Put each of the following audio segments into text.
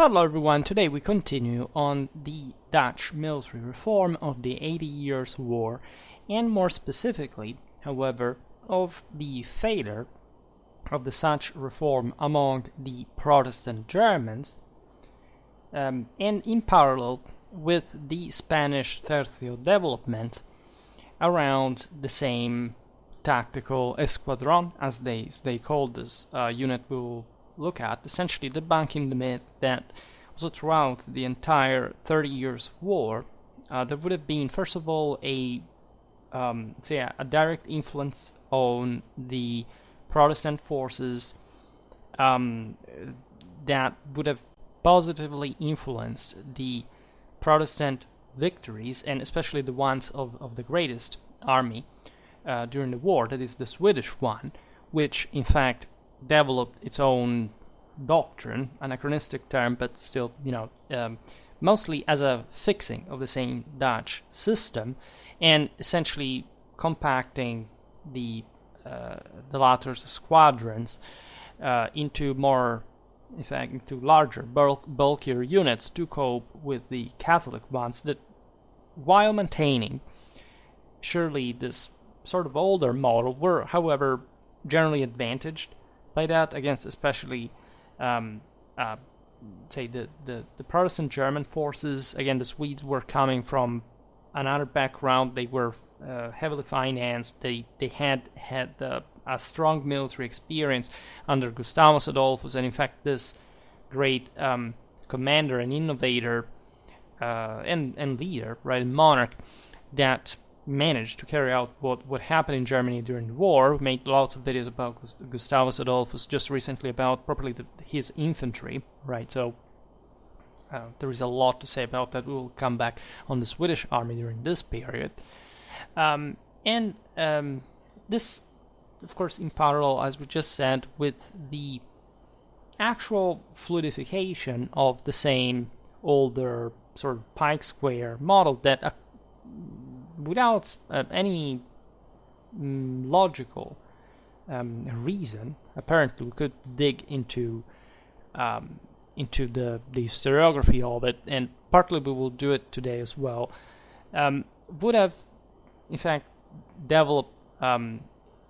Hello everyone, today we continue on the Dutch military reform of the 80 Years' War, and more specifically, however, of the failure of the such reform among the Protestant Germans, and in parallel with the Spanish Tercio development around the same tactical esquadron, as they call this unit we'll look at, essentially debunking the myth that also throughout the entire 30 Years' War, there would have been, first of all, a direct influence on the Protestant forces that would have positively influenced the Protestant victories, and especially the ones of the greatest army during the war, that is the Swedish one, which in fact developed its own doctrine, anachronistic term, but still, mostly as a fixing of the same Dutch system, and essentially compacting the latter's squadrons into larger, bulkier units to cope with the Catholic ones, that while maintaining surely this sort of older model, were, however, generally advantaged by that against especially the Protestant German forces. Again, the Swedes were coming from another background. They were heavily financed. They had a strong military experience under Gustavus Adolphus, and in fact this great commander and innovator and leader, right, monarch, that managed to carry out what happened in Germany during the war. We made lots of videos about Gustavus Adolphus just recently about properly his infantry, right? So there is a lot to say about that. We will come back on the Swedish army during this period. This, of course, in parallel, as we just said, with the actual fluidification of the same older sort of Pike square model that without any logical reason, apparently we could dig into the historiography of it, and partly we will do it today as well, would have in fact developed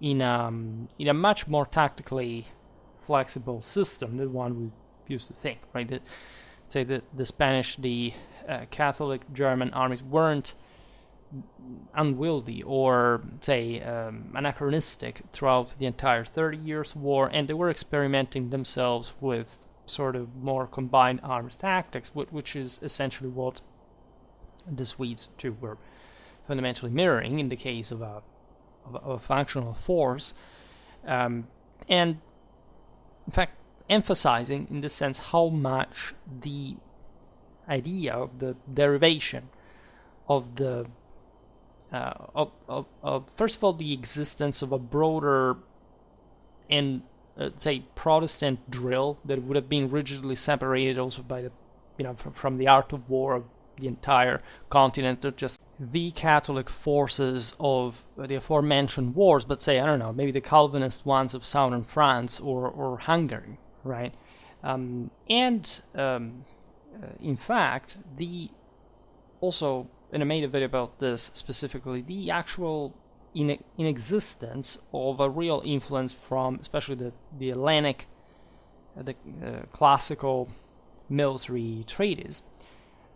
in a much more tactically flexible system than one we used to think, right? Say that the Spanish, the Catholic German armies weren't unwieldy or anachronistic throughout the entire 30 Years' War, and they were experimenting themselves with sort of more combined arms tactics, which is essentially what the Swedes too were fundamentally mirroring in the case of a functional force, and in fact emphasizing in this sense how much the idea of the derivation of the first of all, the existence of a broader and Protestant drill that would have been rigidly separated also by the from the art of war of the entire continent, or just the Catholic forces of the aforementioned wars, but maybe the Calvinist ones of southern France or Hungary, right? In fact, and I made a video about this specifically, the actual inexistence of a real influence from especially the Hellenic, the classical military treaties,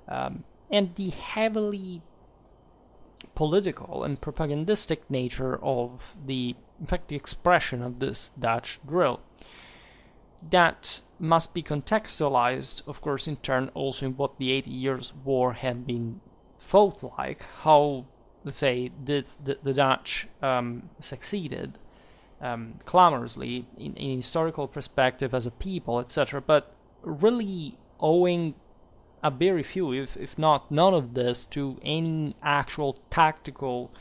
and the heavily political and propagandistic nature of the expression of this Dutch drill, that must be contextualized, of course, in turn also in what the 80 Years' War had been fought like, how, did the Dutch succeeded clamorously in historical perspective as a people, etc., but really owing a very few, if not none of this, to any actual tactical,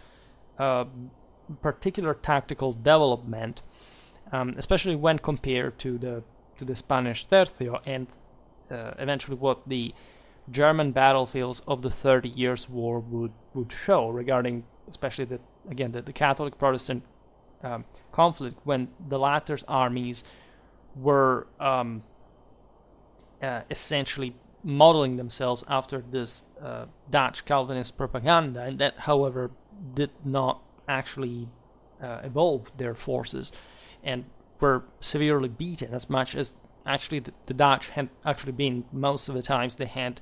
particular tactical development, especially when compared to the Spanish Tercio, and eventually what the German battlefields of the 30 Years' War would show regarding especially the Catholic Protestant conflict, when the latter's armies were essentially modeling themselves after this Dutch Calvinist propaganda, and that, however, did not actually evolve their forces and were severely beaten, as much as actually the Dutch had actually been, most of the times they had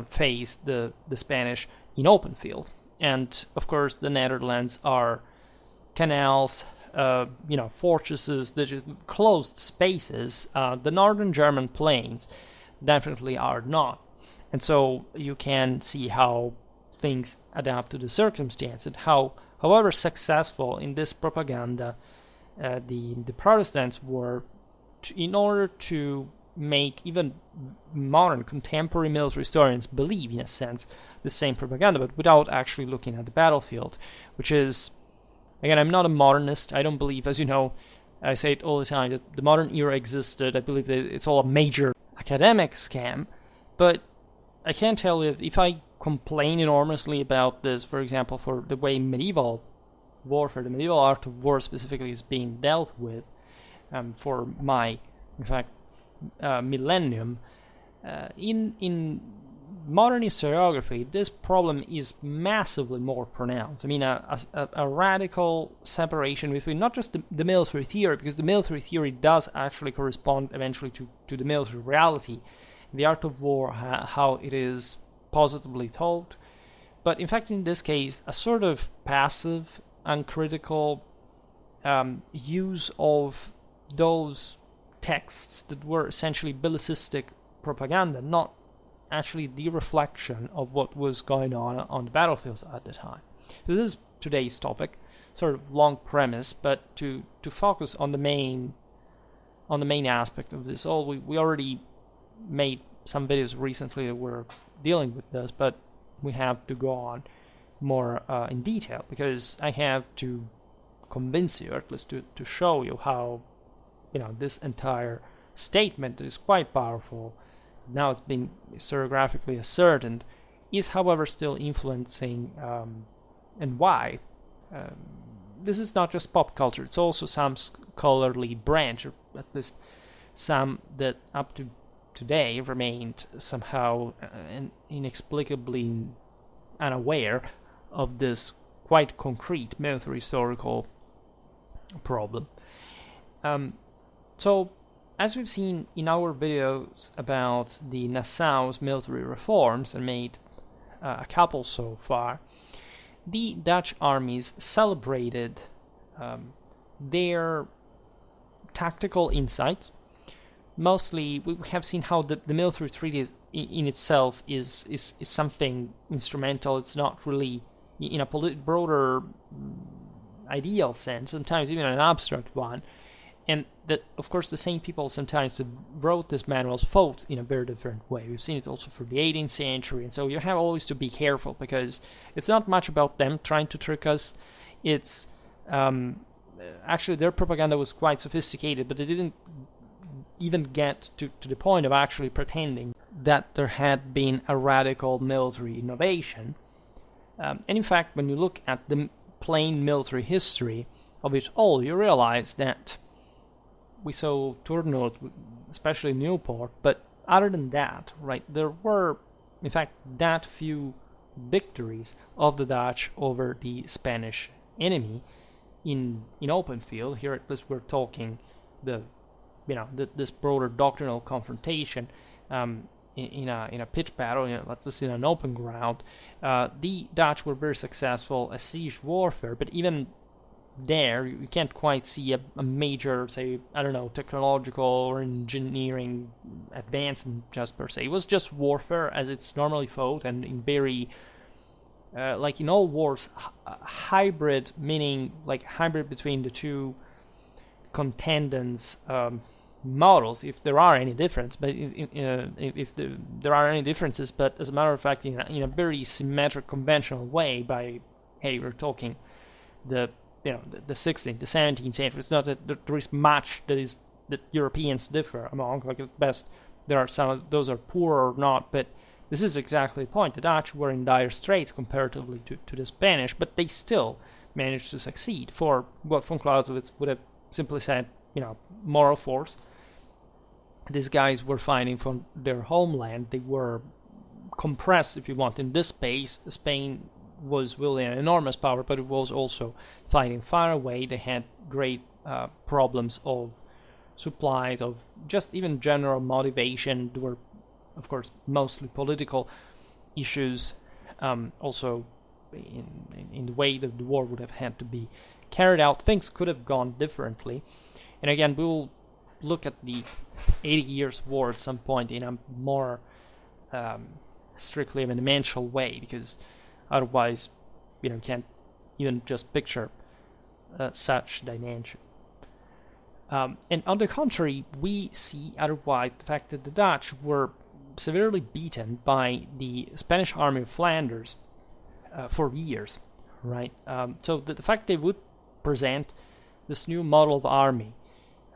faced the Spanish in open field. And of course the Netherlands are canals, fortresses, closed spaces. The northern German plains definitely are not. And so you can see how things adapt to the circumstance, and how, however successful in this propaganda the Protestants were in order to make even modern contemporary military historians believe, in a sense, the same propaganda, but without actually looking at the battlefield, which is, again, I'm not a modernist. I don't believe, as you know, I say it all the time, that the modern era existed. I believe that it's all a major academic scam, but I can tell you that if I complain enormously about this, for example, for the way medieval warfare, the medieval art of war specifically, is being dealt with for my, in fact, millennium, in modern historiography, this problem is massively more pronounced. I mean, a radical separation between not just the military theory, because the military theory does actually correspond eventually to the military reality, the art of war, how it is positively told, but in fact, in this case, a sort of passive, uncritical use of those texts that were essentially bellicistic propaganda, not actually the reflection of what was going on the battlefields at the time. So this is today's topic, sort of long premise, but to focus on the main aspect of this all, we already made some videos recently that were dealing with this, but we have to go on more in detail, because I have to convince you, or at least to show you how, this entire statement is quite powerful. Now it's been historiographically ascertained, is however still influencing, and why. This is not just pop culture, it's also some scholarly branch, or at least some that up to today remained somehow inexplicably unaware of this quite concrete military historical problem. So, as we've seen in our videos about the Nassau's military reforms, and made a couple so far, the Dutch armies celebrated their tactical insights. Mostly, we have seen how the military treaty in itself is something instrumental. It's not really, in a broader ideal sense, sometimes even an abstract one. And that, of course, the same people sometimes that wrote these manuals fought in a very different way. We've seen it also for the 18th century, and so you have always to be careful, because it's not much about them trying to trick us. It's actually their propaganda was quite sophisticated, but they didn't even get to the point of actually pretending that there had been a radical military innovation. And in fact, when you look at the plain military history of it all, you realize that we saw Tournus, especially Newport, but other than that, right, there were, in fact, that few victories of the Dutch over the Spanish enemy in open field. Here, at least, we're talking this broader doctrinal confrontation in a pitched battle, at least in an open ground. The Dutch were very successful at siege warfare, but even there, you can't quite see a major, say, technological or engineering advancement just per se. It was just warfare as it's normally fought, and in very, like in all wars, hybrid, meaning like hybrid between the two contendants models, if there are any difference, but if there are any differences, but as a matter of fact, in a very symmetric, conventional way. We're talking the 16th, the 17th century. It's not that there is much that Europeans differ among. Like at best, there are some of those are poor or not, but this is exactly the point. The Dutch were in dire straits comparatively to the Spanish, but they still managed to succeed for what von Clausewitz would have simply said, moral force. these guys were fighting from their homeland. They were compressed, if you want, in this space. Spain was wielding an enormous power, but it was also fighting far away. They had great problems of supplies, of just even general motivation. There were, of course, mostly political issues, also in the way that the war would have had to be carried out. Things could have gone differently. And again, we will look at the 80 Years' War at some point in a more strictly dimensional way, because otherwise, you can't even just picture such dimension. And on the contrary, we see otherwise the fact that the Dutch were severely beaten by the Spanish army of Flanders for years, right? So the fact they would present this new model of army,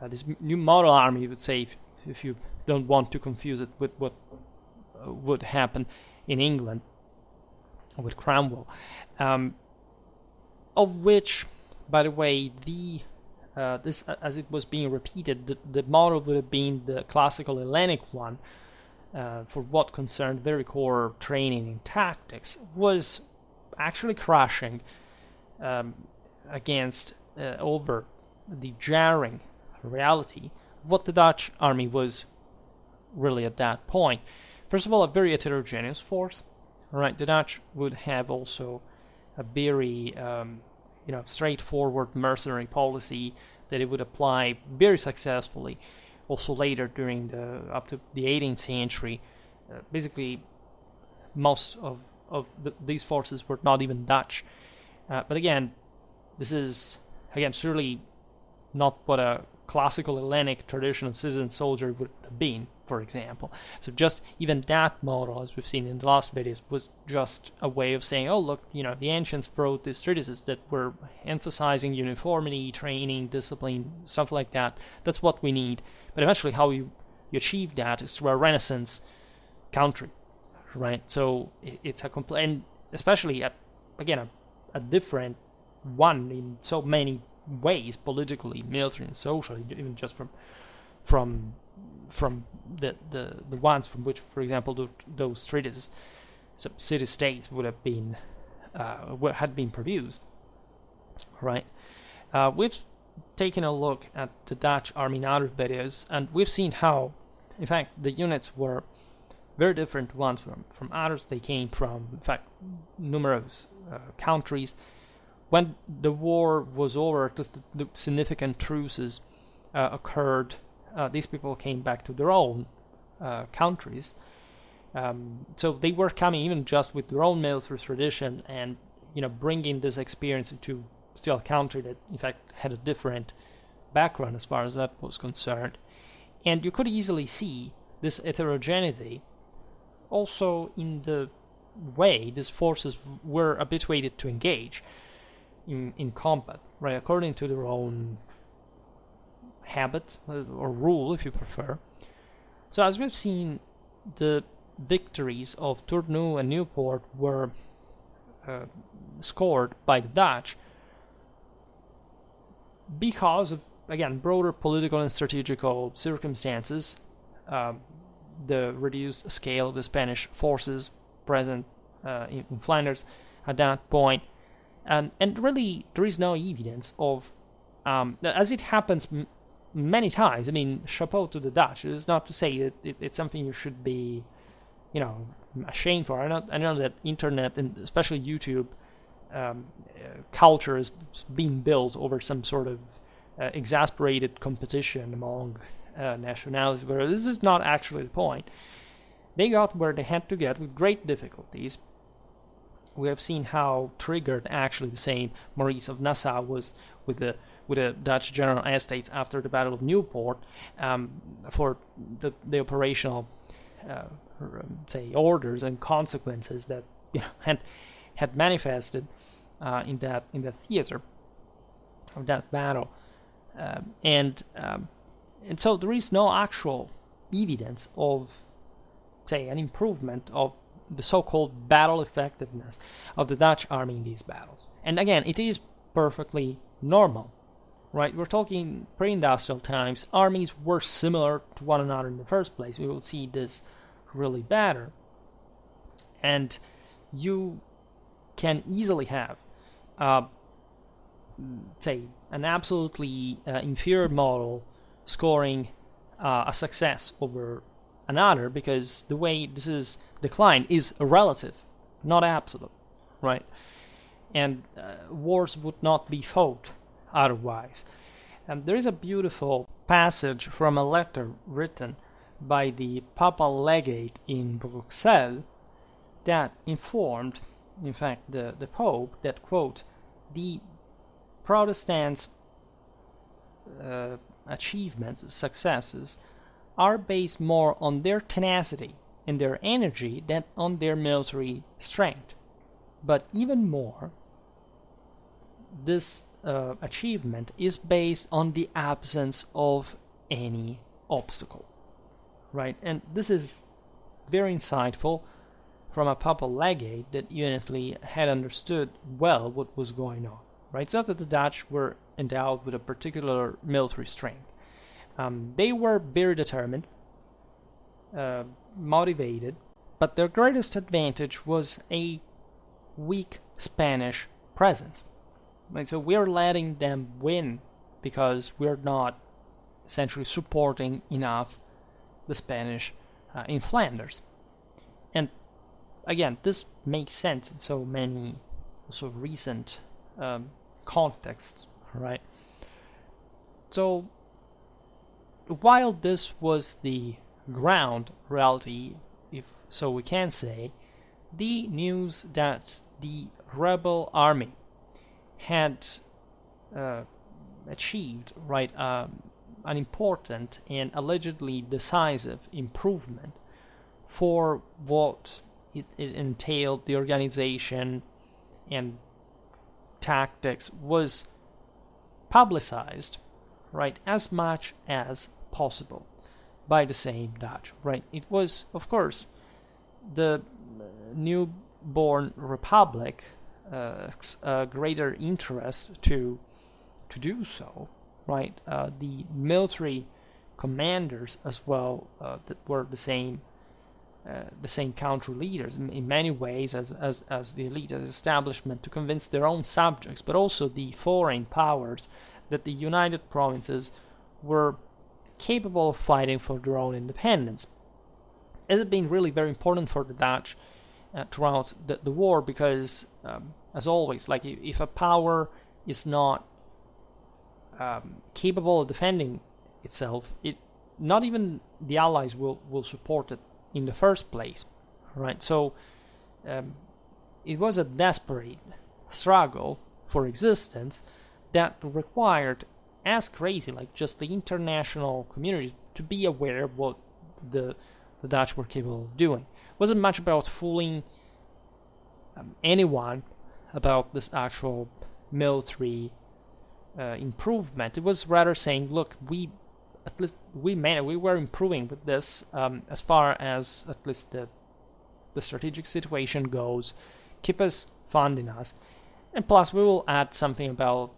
this new model army, you would say, if you don't want to confuse it with what would happen in England with Cromwell, of which, by the way, this, as it was being repeated, the model would have been the classical Hellenic one, for what concerned very core training in tactics, was actually crashing against over the jarring reality of what the Dutch army was really at that point. First of all, a very heterogeneous force, right? The Dutch would have also a very straightforward mercenary policy that it would apply very successfully also later during up to the 18th century. Basically, most of these forces were not even Dutch. But again, this is, surely not what a classical Hellenic traditional citizen soldier would have been, for example. So just even that model, as we've seen in the last videos, was just a way of saying, oh, look, the ancients wrote these treatises that were emphasizing uniformity, training, discipline, stuff like that. That's what we need. But eventually how you achieve that is through a Renaissance country, right? So it's a complete, and especially, a different one in so many ways, politically, military, and socially, even just from the ones from which, for example, those treatises, some city-states would have been had been produced, right? We've taken a look at the Dutch army in other videos, and we've seen how, in fact, the units were very different ones from others. They came from, in fact, numerous countries. When the war was over, because the significant truces occurred, these people came back to their own countries. So they were coming even just with their own military tradition and, bringing this experience into still a country that, in fact, had a different background as far as that was concerned. And you could easily see this heterogeneity also in the way these forces were habituated to engage in combat, right, according to their own habit or rule, if you prefer. So as we've seen, the victories of Tournus and Newport were scored by the Dutch because of, again, broader political and strategical circumstances, the reduced scale of the Spanish forces present in Flanders at that point. And really, there is no evidence of, as it happens many times. I mean, chapeau to the Dutch. It's not to say that it's something you should be, ashamed for. I know that internet and especially YouTube culture is being built over some sort of exasperated competition among nationalities, but this is not actually the point. They got where they had to get with great difficulties. We have seen how triggered actually the same Maurice of Nassau was with the Dutch General Estates after the Battle of Newport, for the operational, orders and consequences that had manifested in that theater of that battle, and so there is no actual evidence of, say, an improvement of the so-called battle effectiveness of the Dutch army in these battles. And again, it is perfectly normal right? We're talking pre-industrial times. Armies were similar to one another in the first place. We will see this really better. And you can easily have, say, an absolutely inferior model scoring a success over another, because the way this is declined is relative, not absolute, right? And wars would not be fought otherwise. There is a beautiful passage from a letter written by the papal legate in Bruxelles that informed, in fact, the Pope that, quote, the Protestants' achievements, successes, are based more on their tenacity and their energy than on their military strength. But even more, this achievement is based on the absence of any obstacle, right? And this is very insightful from a papal legate that evidently had understood well what was going on, right? It's not that the Dutch were endowed with a particular military strength. They were very determined, motivated, but their greatest advantage was a weak Spanish presence. Right? So we're letting them win because we're not essentially supporting enough the Spanish in Flanders. And again, this makes sense in so many also recent contexts, right? So while this was the ground reality, if so we can say, the news that the rebel army had achieved, right, an important and allegedly decisive improvement for what it entailed, the organization and tactics, was publicized, right, as much as possible by the same Dutch, right? It was, of course, the newborn republic greater interest to do so, right? The military commanders as well that were the same country leaders in many ways as the elite, as establishment, to convince their own subjects, but also the foreign powers that the United Provinces were capable of fighting for their own independence. This has been really very important for the Dutch throughout the war, because as always, like if a power is not capable of defending itself, not even the Allies will support it in the first place, right? So it was a desperate struggle for existence that required, as crazy, like just the international community to be aware of what the Dutch were capable of doing. It wasn't much about fooling anyone about this actual military improvement. It was rather saying, look, we were improving with this as far as at least the strategic situation goes. Keep us funding us, and plus we will add something about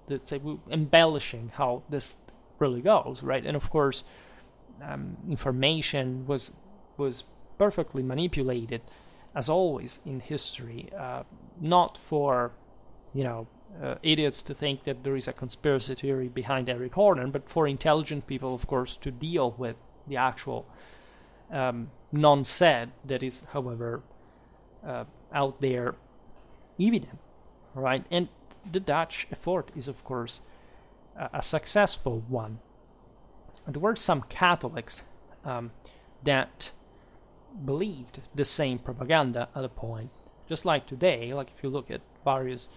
embellishing how this really goes, right? And of course, information was perfectly manipulated, as always in history, not for idiots to think that there is a conspiracy theory behind every corner, but for intelligent people, of course, to deal with the actual non-said that is, however, out there evident, right? And the Dutch effort is, of course, a successful one. There were some Catholics that believed the same propaganda at a point, just like today. Like if you look at various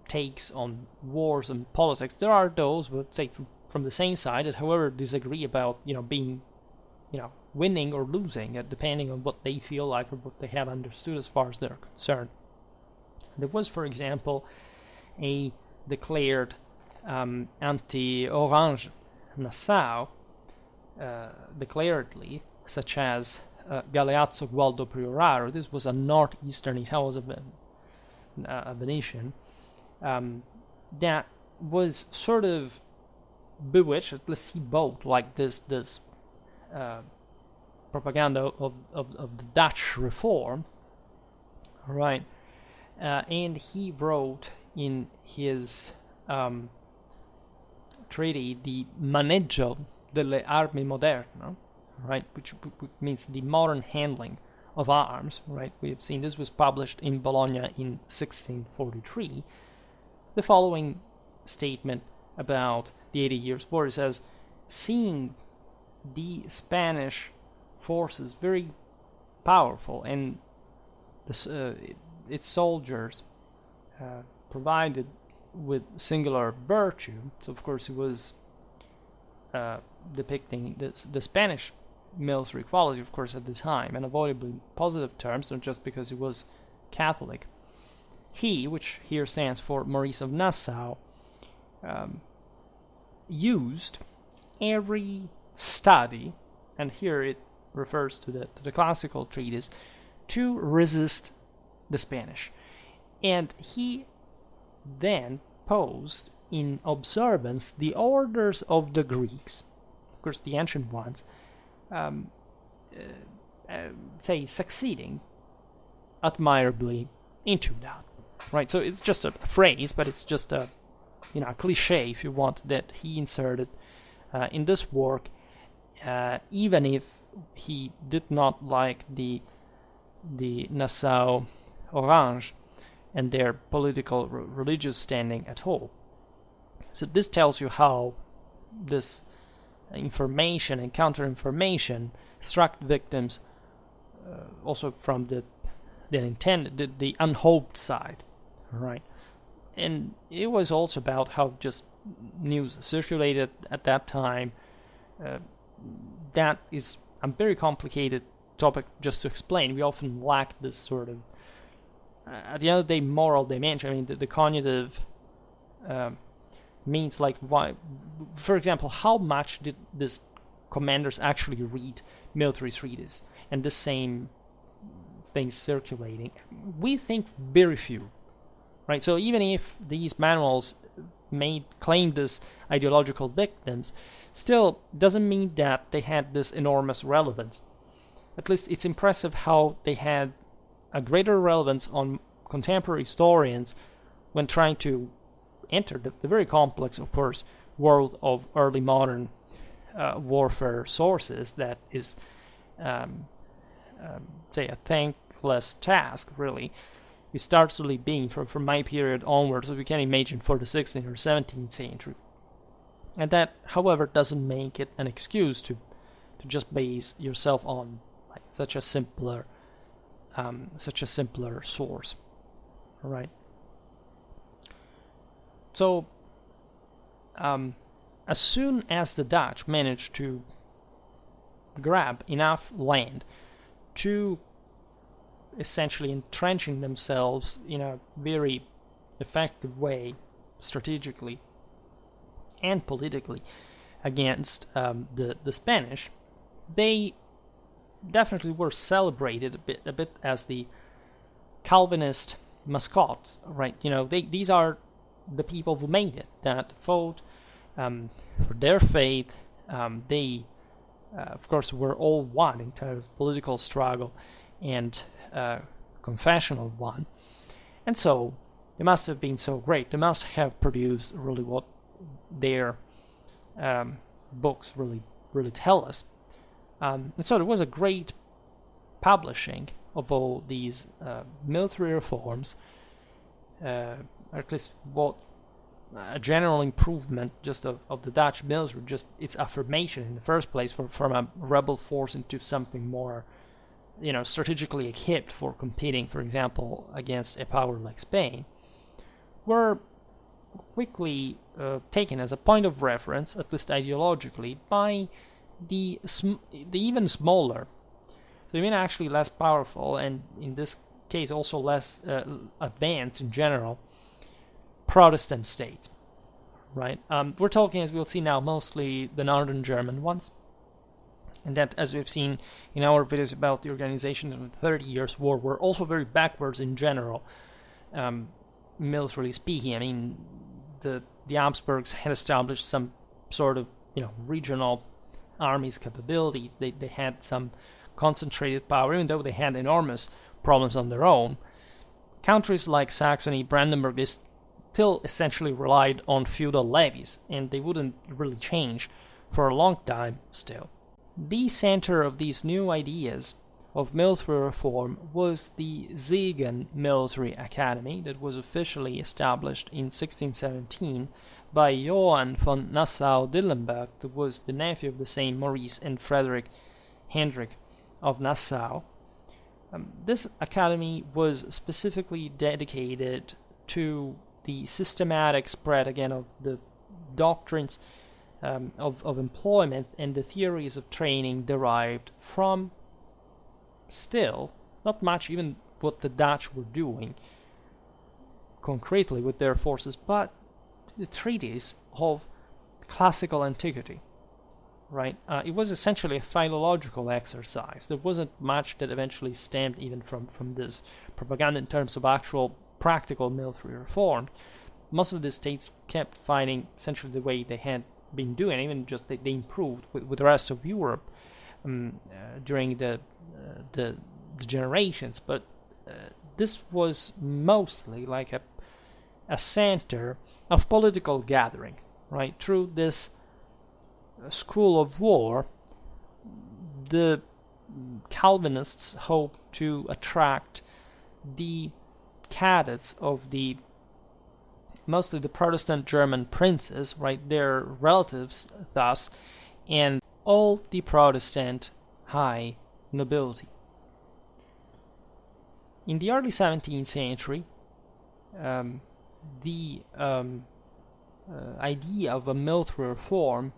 takes on wars and politics, there are those, but say from the same side, that however disagree about being winning or losing, depending on what they feel like or what they have understood as far as they're concerned. There was, for example, a declared anti-Orange Nassau, declaredly, such as Galeazzo Gualdo Prioraro. This was a northeastern Italian, a Venetian, that was sort of bewitched, at least he bought like this propaganda of the Dutch reform, right? And he wrote in his treaty the Maneggio delle armi moderne, right, which means the modern handling of arms, right? We have seen this was published in Bologna in 1643. The following statement about the 80 Years' War says, seeing the Spanish forces very powerful and its soldiers provided with singular virtue, so of course it was depicting the Spanish military quality, of course, at the time, and avoidably positive terms, not just because he was Catholic. He, which here stands for Maurice of Nassau, used every study, and here it refers to the classical treatise, to resist the Spanish. And he then posed in observance the orders of the Greeks, of course the ancient ones, say succeeding admirably into that, right? So it's just a phrase, but it's just a cliche, if you want, that he inserted in this work, even if he did not like the Nassau Orange and their political religious standing at all. So this tells you how this information and counter-information struck victims also from the intended, the unhoped side, right? And it was also about how just news circulated at that time. That is a very complicated topic just to explain. We often lack this sort of, at the end of the day, moral dimension. I mean, the cognitive means, like, why, for example, how much did these commanders actually read military treatises and the same things circulating? We think very few, right? So even if these manuals claimed this ideological victims, still doesn't mean that they had this enormous relevance. At least it's impressive how they had a greater relevance on contemporary historians when trying to enter the very complex, of course, world of early modern warfare sources that is, say, a thankless task, really. It starts really being from my period onwards, so we can imagine for the 16th or 17th century. And that, however, doesn't make it an excuse to just base yourself on like such a simpler source. All right. So, as soon as the Dutch managed to grab enough land to essentially entrenching themselves in a very effective way, strategically and politically, against the Spanish, they definitely were celebrated a bit as the Calvinist mascots, right? These are the people who made it, that fought for their faith. They, of course, were all one in terms of political struggle and confessional one. And so they must have been so great. They must have produced really what their books really tell us. And so there was a great publishing of all these military reforms, or at least what a general improvement just of the Dutch military, just its affirmation in the first place from a rebel force into something more, strategically equipped for competing, for example, against a power like Spain, were quickly taken as a point of reference, at least ideologically, by the even smaller, so even actually less powerful, and in this case also less advanced in general, Protestant states, right? We're talking, as we'll see now, mostly the northern German ones, and that, as we've seen in our videos about the organization of the 30 Years' War, were also very backwards in general, militarily speaking. I mean, the Habsburgs had established some sort of regional armies capabilities. They had some concentrated power, even though they had enormous problems on their own. Countries like Saxony, Brandenburg, they still essentially relied on feudal levies, and they wouldn't really change for a long time still. The center of these new ideas of military reform was the Siegen Military Academy that was officially established in 1617 by Johann von Nassau-Dillemberg, that was the nephew of the same Maurice and Frederick Hendrik of Nassau. This academy was specifically dedicated to the systematic spread, again, of the doctrines of employment and the theories of training derived from still not much even what the Dutch were doing concretely with their forces, but the treatise of classical antiquity. Right? It was essentially a philological exercise. There wasn't much that eventually stemmed even from this propaganda in terms of actual practical military reform. Most of the states kept fighting essentially the way they had been doing, even just they improved with the rest of Europe during the generations. But this was mostly like a center of political gathering, right? Through this school of war, the Calvinists hoped to attract the cadets of mostly the Protestant German princes, right, their relatives thus, and all the Protestant high nobility. In the early 17th century, the idea of a military reform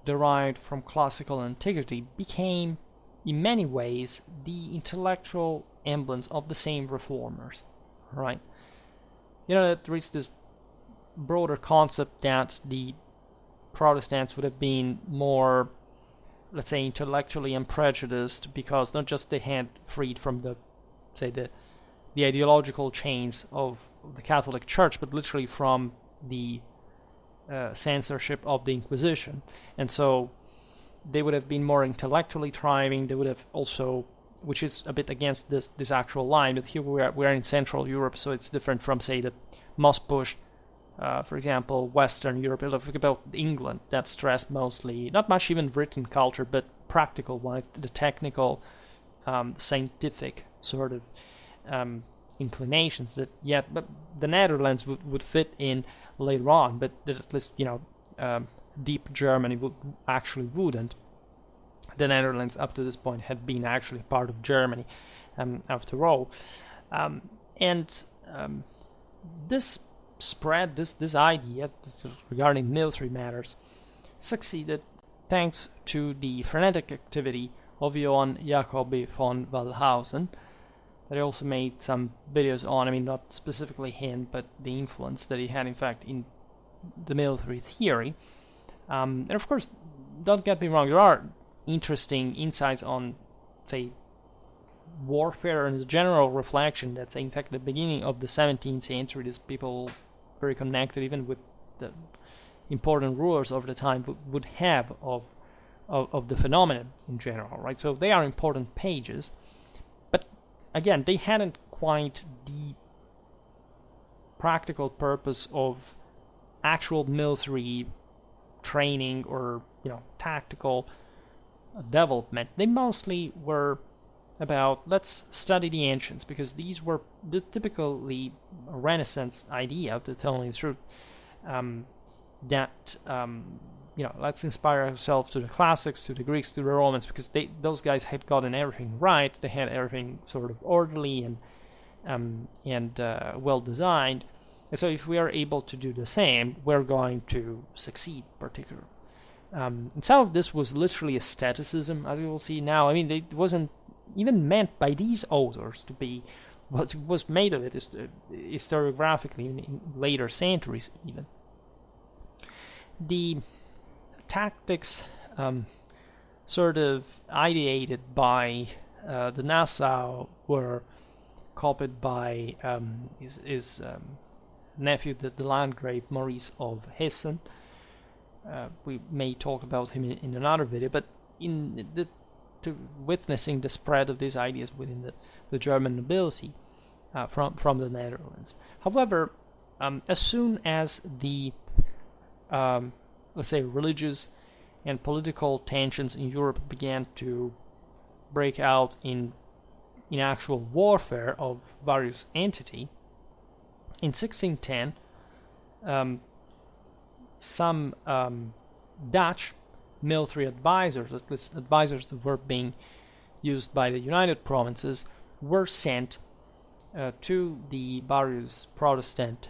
derived from classical antiquity became, in many ways, the intellectual emblems of the same reformers, right? There is this broader concept that the Protestants would have been more, let's say, intellectually unprejudiced because not just they had freed from the ideological chains of the Catholic Church, but literally from the censorship of the Inquisition, and so they would have been more intellectually thriving. They would have also, which is a bit against this actual line, but here we're in Central Europe, so it's different from, say, the most pushed, for example, Western Europe. Think about England, that stressed mostly, not much even written culture, but practical one, the technical, scientific sort of inclinations that, but the Netherlands would fit in later on, but that at least, deep Germany wouldn't. The Netherlands up to this point had been actually part of Germany, after all. This spread, this idea regarding military matters, succeeded thanks to the frenetic activity of Johann Jacobi von Wallhausen, that he also made some videos on. I mean, not specifically him, but the influence that he had, in fact, in the military theory. And of course, don't get me wrong, there are interesting insights on, say, warfare and the general reflection that, say, in fact, the beginning of the 17th century, these people very connected even with the important rulers of the time would have of the phenomenon in general, right? So they are important pages. Again, they hadn't quite the practical purpose of actual military training or, tactical development. They mostly were about, let's study the ancients, because these were the typically Renaissance idea, to tell you the truth, that let's inspire ourselves to the classics, to the Greeks, to the Romans, because those guys had gotten everything right. They had everything sort of orderly and well designed. And so if we are able to do the same, we're going to succeed, particularly. And some of this was literally aestheticism, as we will see now. I mean, it wasn't even meant by these authors to be what was made of it is historiographically in later centuries even. The tactics sort of ideated by the Nassau were copied by nephew, the Landgrave Maurice of Hessen. We may talk about him in another video, but witnessing the spread of these ideas within the German nobility from the Netherlands. However, as soon as the let's say religious and political tensions in Europe began to break out in actual warfare of various entities, in 1610, some Dutch military advisors, at least advisors that were being used by the United Provinces, were sent to the various Protestant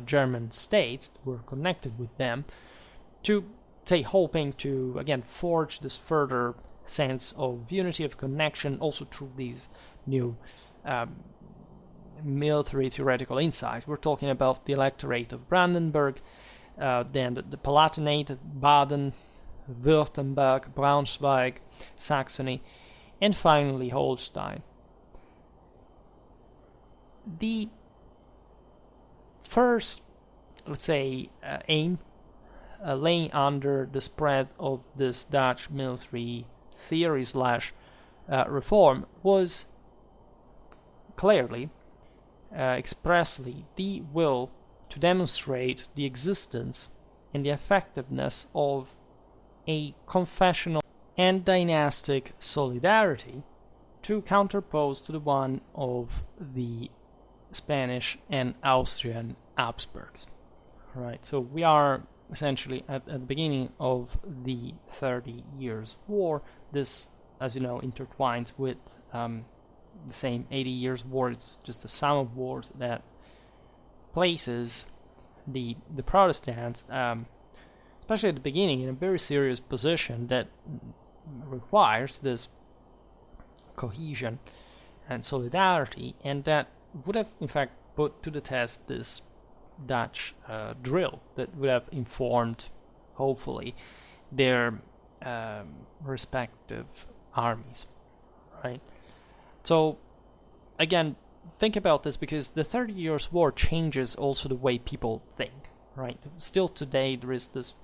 German states that were connected with them to, say, hoping to, again, forge this further sense of unity, of connection, also through these new military theoretical insights. We're talking about the Electorate of Brandenburg, then the Palatinate of Baden, Württemberg, Braunschweig, Saxony, and finally Holstein. The first, let's say, aim laying under the spread of this Dutch military theory / reform was clearly, expressly, the will to demonstrate the existence and the effectiveness of a confessional and dynastic solidarity to counterpose to the one of the Spanish and Austrian Habsburgs. Right, so we are essentially at the beginning of the 30 Years' War. This, as you know, intertwines with the same 80 Years' War. It's just a sum of wars that places the Protestants, especially at the beginning, in a very serious position that requires this cohesion and solidarity, and that would have, in fact, put to the test this Dutch drill that would have informed, hopefully, their respective armies, right? So, again, think about this, because the 30 Years' War changes also the way people think, right? Still today there is this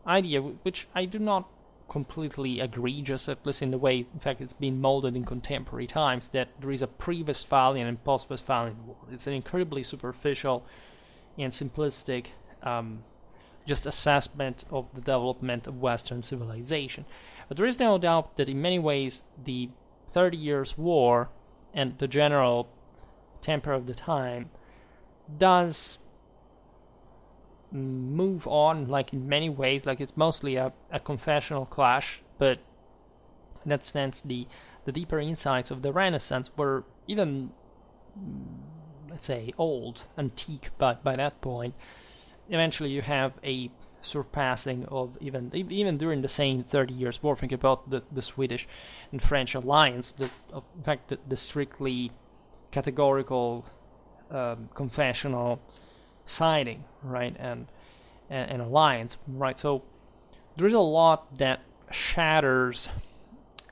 idea, which I do not completely agree, just at least in the way, in fact, it's been molded in contemporary times, that there is a pre-Westphalian and post-Westphalian war. It's an incredibly superficial and simplistic just assessment of the development of Western civilization. But there is no doubt that in many ways the 30 Years' War and the general temper of the time does move on, like, in many ways, like it's mostly a confessional clash, but in that sense the deeper insights of the Renaissance were even, let's say, old, antique, but by that point eventually you have a surpassing of even during the same 30 Years' War. Think about the Swedish and French alliance, in fact the strictly categorical confessional siding, right, and alliance, right? So there is a lot that shatters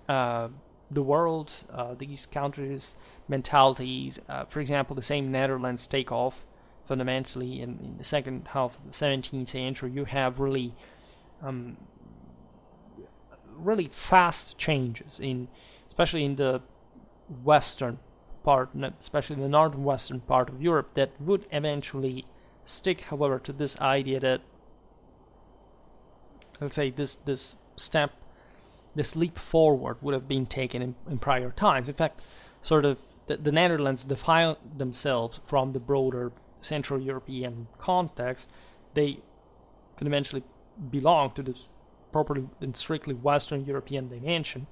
the world, these countries' mentalities. For example, the same Netherlands take off fundamentally in the second half of the 17th century. You have really fast changes, especially in the western part, especially in the northwestern part of Europe, that would eventually stick, however, to this idea that, let's say, this leap forward would have been taken in prior times. In fact, sort of the Netherlands define themselves from the broader Central European context. They fundamentally belong to this properly and strictly Western European dimension,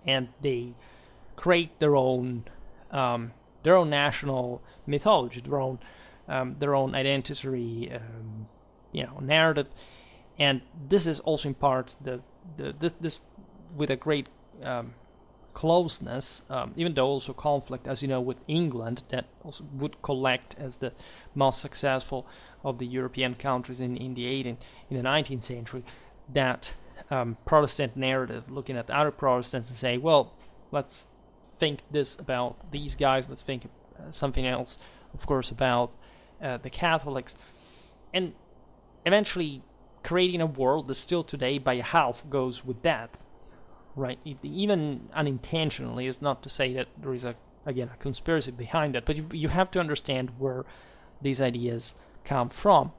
and they create their own national mythology, their own identity, narrative, and this is also in part this with a great closeness, even though also conflict, as you know, with England, that also would collect as the most successful of the European countries in the 19th century. That Protestant narrative, looking at other Protestants and say, well, let's think this about these guys, let's think something else, of course, about the Catholics, and eventually creating a world that still today by half goes with that, right? Even unintentionally, is not to say that there is a conspiracy behind that, but you have to understand where these ideas come from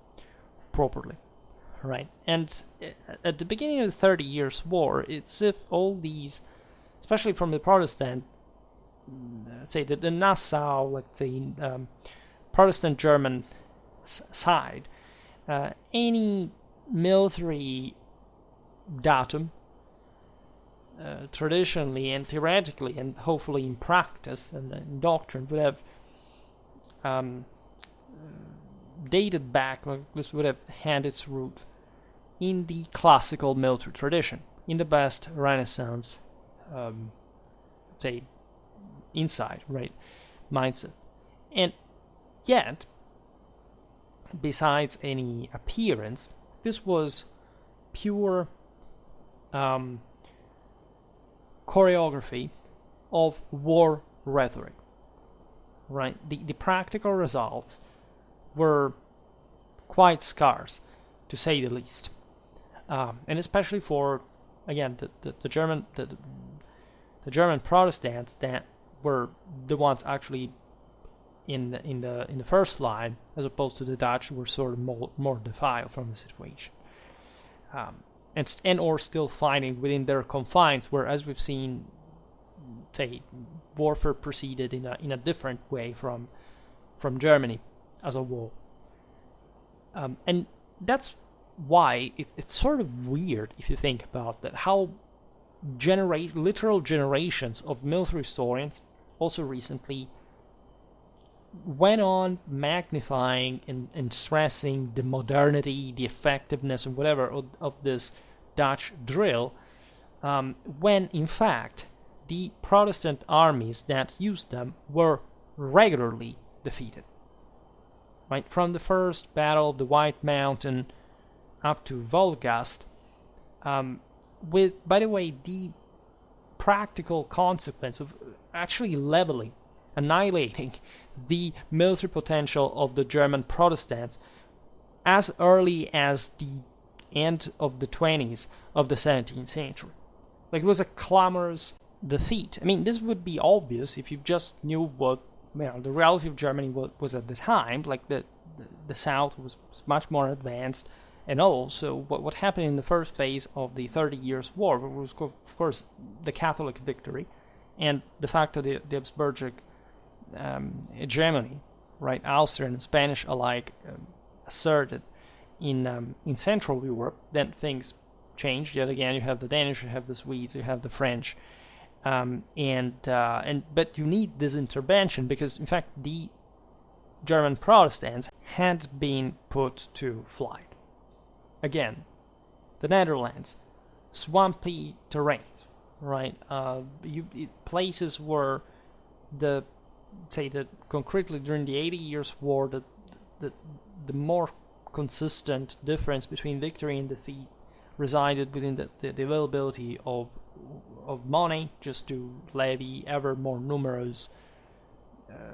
properly, right? And at the beginning of the 30 Years' War, it's if all these, especially from the Protestant, let's say the Nassau, let's say Protestant German side, any military datum, traditionally and theoretically and hopefully in practice and in doctrine, would have dated back, this would have had its root in the classical military tradition, in the best Renaissance, let's say, insight, right, mindset. And yet, besides any appearance, this was pure choreography of war rhetoric, right? The practical results were quite scarce, to say the least, and especially for, again, the German Protestants that were the ones actually in the first line, as opposed to the Dutch, who were sort of more defiled from the situation, and or still fighting within their confines, where, as we've seen, say, warfare proceeded in a different way from Germany as a whole, and that's why it's sort of weird if you think about that, how literal generations of military historians also recently went on magnifying and stressing the modernity, the effectiveness, and whatever of this Dutch drill, when in fact the Protestant armies that used them were regularly defeated. Right, from the first Battle of the White Mountain up to Volgast, with, by the way, the practical consequence of actually leveling, annihilating the military potential of the German Protestants as early as the end of the 20s of the 17th century. Like, it was a clamorous defeat. I mean, this would be obvious if you just knew what, the reality of Germany was at the time. Like, the South was much more advanced, and also what happened in the first phase of the 30 Years' War was, of course, the Catholic victory, and the fact that the Habsburgic hegemony, right, Austrian and Spanish alike, asserted in Central Europe. Then things changed. Yet again, you have the Danish, you have the Swedes, you have the French, but you need this intervention because, in fact, the German Protestants had been put to flight. Again, the Netherlands, swampy terrains, right? Places where concretely during the 80 Years' War, the more consistent difference between victory and defeat resided within the availability of money, just to levy ever more numerous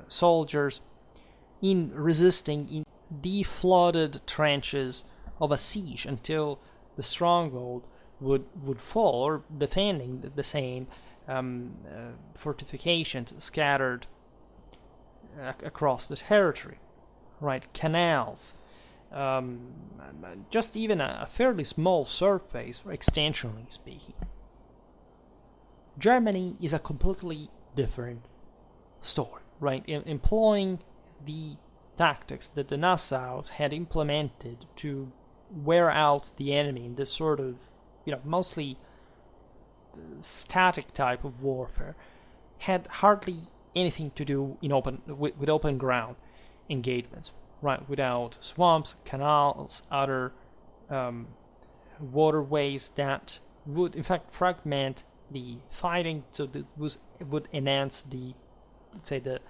soldiers in resisting in the flooded trenches of a siege until the stronghold would fall, or defending the same fortifications scattered across the territory, right? Canals, just even a fairly small surface, extensionally speaking. Germany is a completely different story, right? Employing the tactics that the Nassaus had implemented to wear out the enemy in this sort of, mostly static type of warfare, had hardly anything to do with open ground engagements, right? Without swamps, canals, other waterways that would, in fact, fragment the fighting, so that would enhance the, let's say, the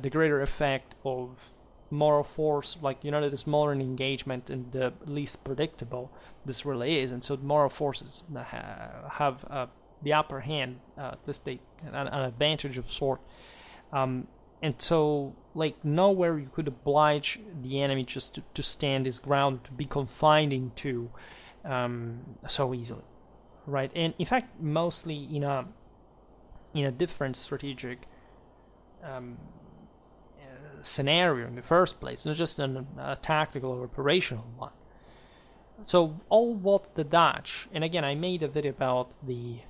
greater effect of moral force. Like, the smaller an engagement and the least predictable this really is, and so the moral forces have the upper hand, at least an advantage of sort. and so like nowhere you could oblige the enemy just to stand his ground, to be confined into so easily, right? And in fact, mostly in a different strategic scenario in the first place, not just a tactical or operational one. So all what the Dutch, and again I made a video about the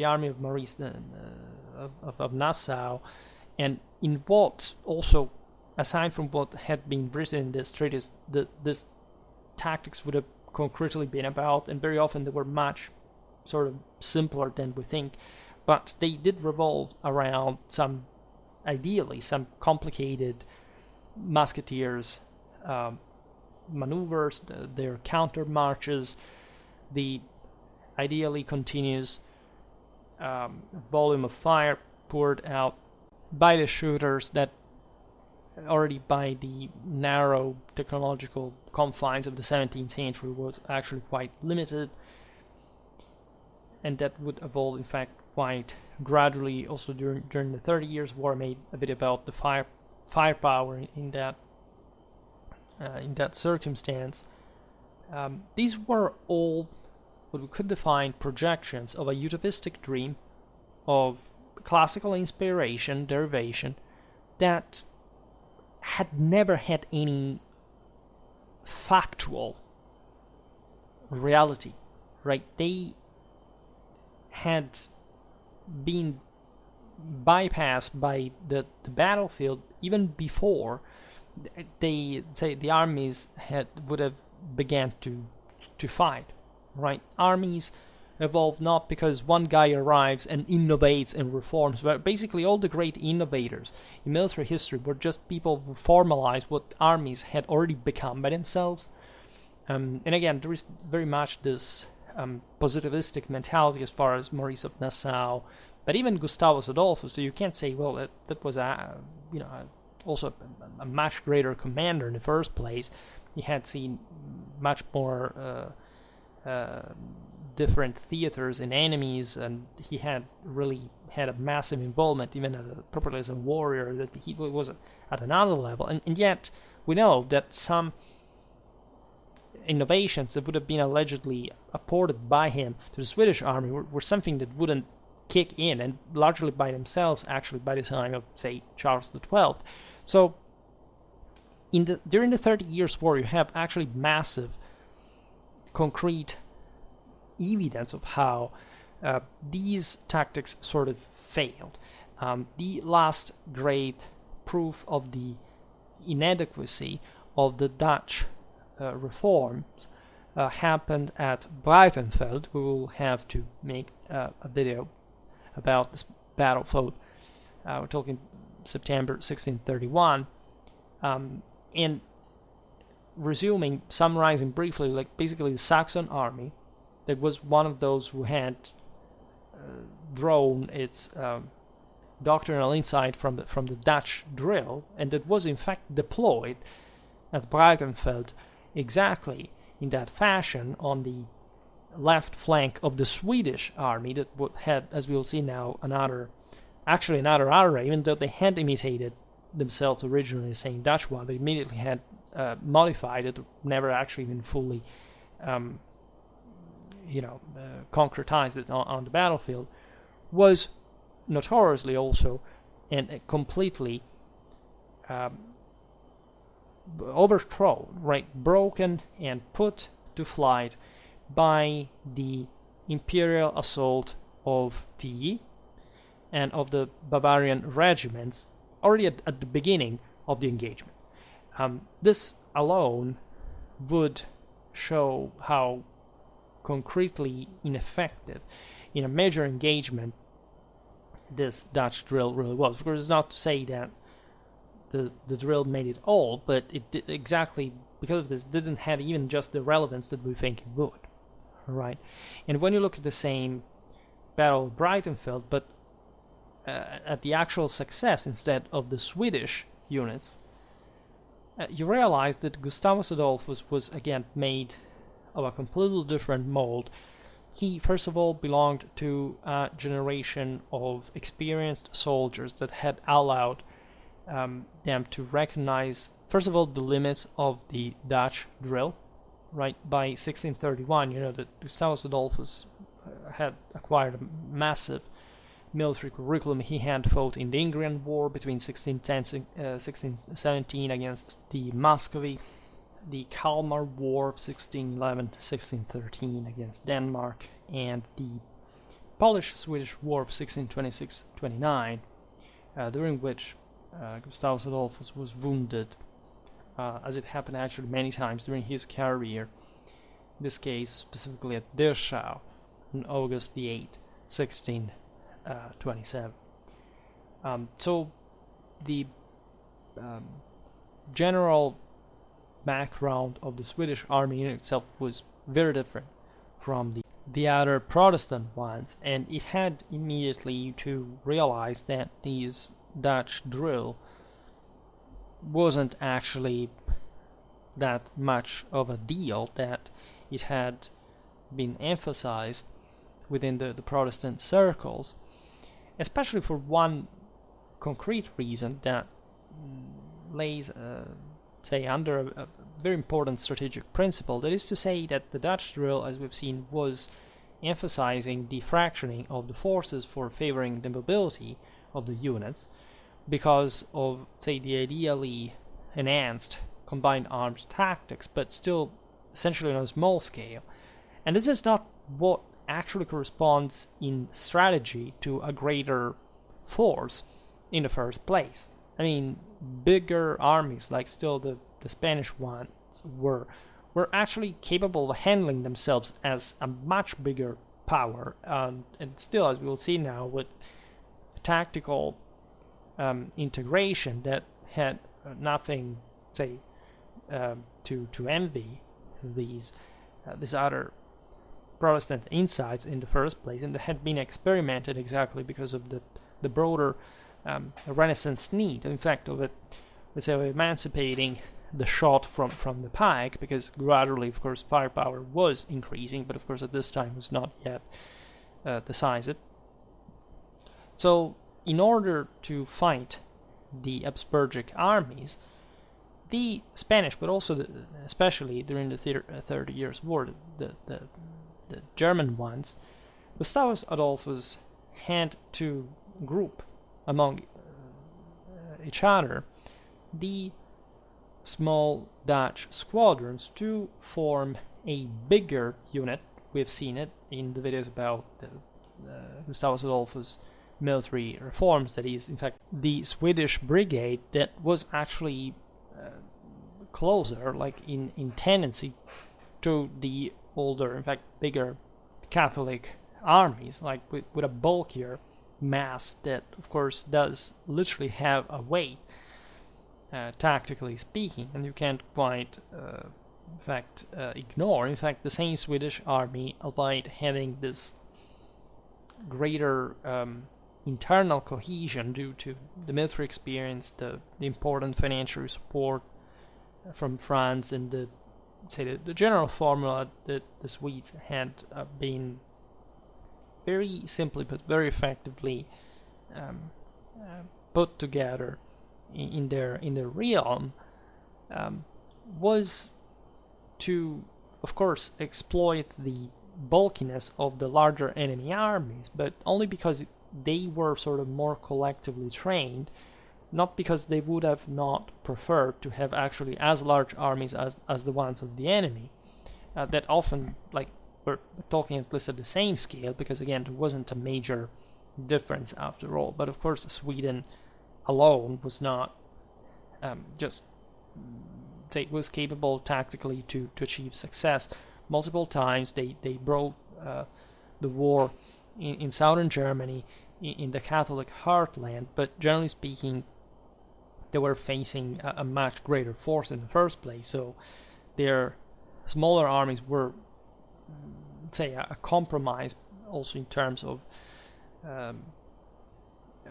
army of Maurice of Nassau, and in what also, aside from what had been written in this treatise, this tactics would have concretely been about, and very often they were much sort of simpler than we think, but they did revolve around ideally some complicated musketeers maneuvers, their counter marches, the ideally continuous volume of fire poured out by the shooters that already by the narrow technological confines of the 17th century was actually quite limited, and that would evolve in fact quite gradually also during the 30 Years' War. I made a bit about the firepower in that circumstance. These were all what we could define projections of a utopistic dream of classical inspiration, derivation, that had never had any factual reality, right? They had been bypassed by the battlefield even before they say the armies would have began to fight, right? Armies evolve not because one guy arrives and innovates and reforms, but basically all the great innovators in military history were just people who formalized what armies had already become by themselves. And again, there is very much this positivistic mentality as far as Maurice of Nassau, but even Gustavus Adolphus. So you can't say, well, that was also a much greater commander in the first place. He had seen much more different theaters and enemies, and he had really had a massive involvement even properly as a warrior, that he was at another level. And yet we know that some innovations that would have been allegedly apported by him to the Swedish army were something that wouldn't kick in, and largely by themselves actually by the time of, say, Charles XII. So during the 30 Years' War you have actually massive concrete evidence of how these tactics sort of failed. The last great proof of the inadequacy of the Dutch reforms happened at Breitenfeld. We will have to make a video about this battlefield. We're talking September 1631. And summarizing briefly, like basically the Saxon army, that was one of those who had drawn its doctrinal insight from the Dutch drill, and that was in fact deployed at Breitenfeld exactly in that fashion on the left flank of the Swedish army that had, as we will see now, another array. Even though they had imitated themselves originally the same Dutch one, they immediately had modified it, never actually even fully concretized it on the battlefield, was notoriously also and completely overthrown, right, broken and put to flight by the imperial assault of Tilly and of the Bavarian regiments already at the beginning of the engagement. This alone would show how concretely ineffective in a major engagement this Dutch drill really was. Of course, it's not to say that the drill made it all, but it did exactly because of this didn't have even just the relevance that we think it would, right? And when you look at the same Battle of Breitenfeld, but at the actual success instead of the Swedish units, you realize that Gustavus Adolphus was again made of a completely different mold. He, first of all, belonged to a generation of experienced soldiers that had allowed them to recognize, first of all, the limits of the Dutch drill. Right, by 1631, that Gustavus Adolphus had acquired a massive military curriculum. He had fought in the Ingrian War between 1610 and 1617 against the Muscovy, the Kalmar War of 1611-1613 against Denmark, and the Polish-Swedish War of 1626-29, during which Gustavus Adolphus was wounded, as it happened actually many times during his career, in this case specifically at Dachau on August the 8th, 1627. So the general background of the Swedish army in itself was very different from the other Protestant ones, and it had immediately to realize that these Dutch drill wasn't actually that much of a deal, that it had been emphasized within the Protestant circles, especially for one concrete reason that lays, say, under a very important strategic principle. That is to say that the Dutch drill, as we've seen, was emphasizing the fractioning of the forces for favoring the mobility of the units, because of, say, the ideally enhanced combined arms tactics, but still essentially on a small scale. And this is not what actually corresponds in strategy to a greater force in the first place. I mean, bigger armies, like still the Spanish ones, were actually capable of handling themselves as a much bigger power, and still, as we will see now, with tactical integration that had nothing, say, to envy these other Protestant insights in the first place, and that had been experimented exactly because of the broader Renaissance need, in fact, of it, let's say, of emancipating the shot from the pike, because gradually, of course, firepower was increasing, but of course at this time was not yet decisive. So, in order to fight the Habsburgic armies, the Spanish, but also especially during the 30 Years' War, the German ones, Gustavus Adolphus had to group among each other the small Dutch squadrons to form a bigger unit. We've seen it in the videos about Gustavus Adolphus military reforms, that is, in fact, the Swedish brigade that was actually closer, like in tendency, to the older, in fact, bigger Catholic armies, like with a bulkier mass that, of course, does literally have a weight, tactically speaking, and you can't quite, in fact, ignore. In fact, the same Swedish army, albeit having this greater internal cohesion due to the military experience, the important financial support from France, and the general formula that the Swedes had been very simply but very effectively put together in their realm, was to, of course, exploit the bulkiness of the larger enemy armies, but only because they were sort of more collectively trained, not because they would have not preferred to have actually as large armies as the ones of the enemy, that often, like, we're talking at least at the same scale, because again, there wasn't a major difference after all. But of course, Sweden alone was not was capable tactically to achieve success. Multiple times they brought the war in southern Germany, in the Catholic heartland, but generally speaking, they were facing a much greater force in the first place, so their smaller armies were, say, a compromise also in terms of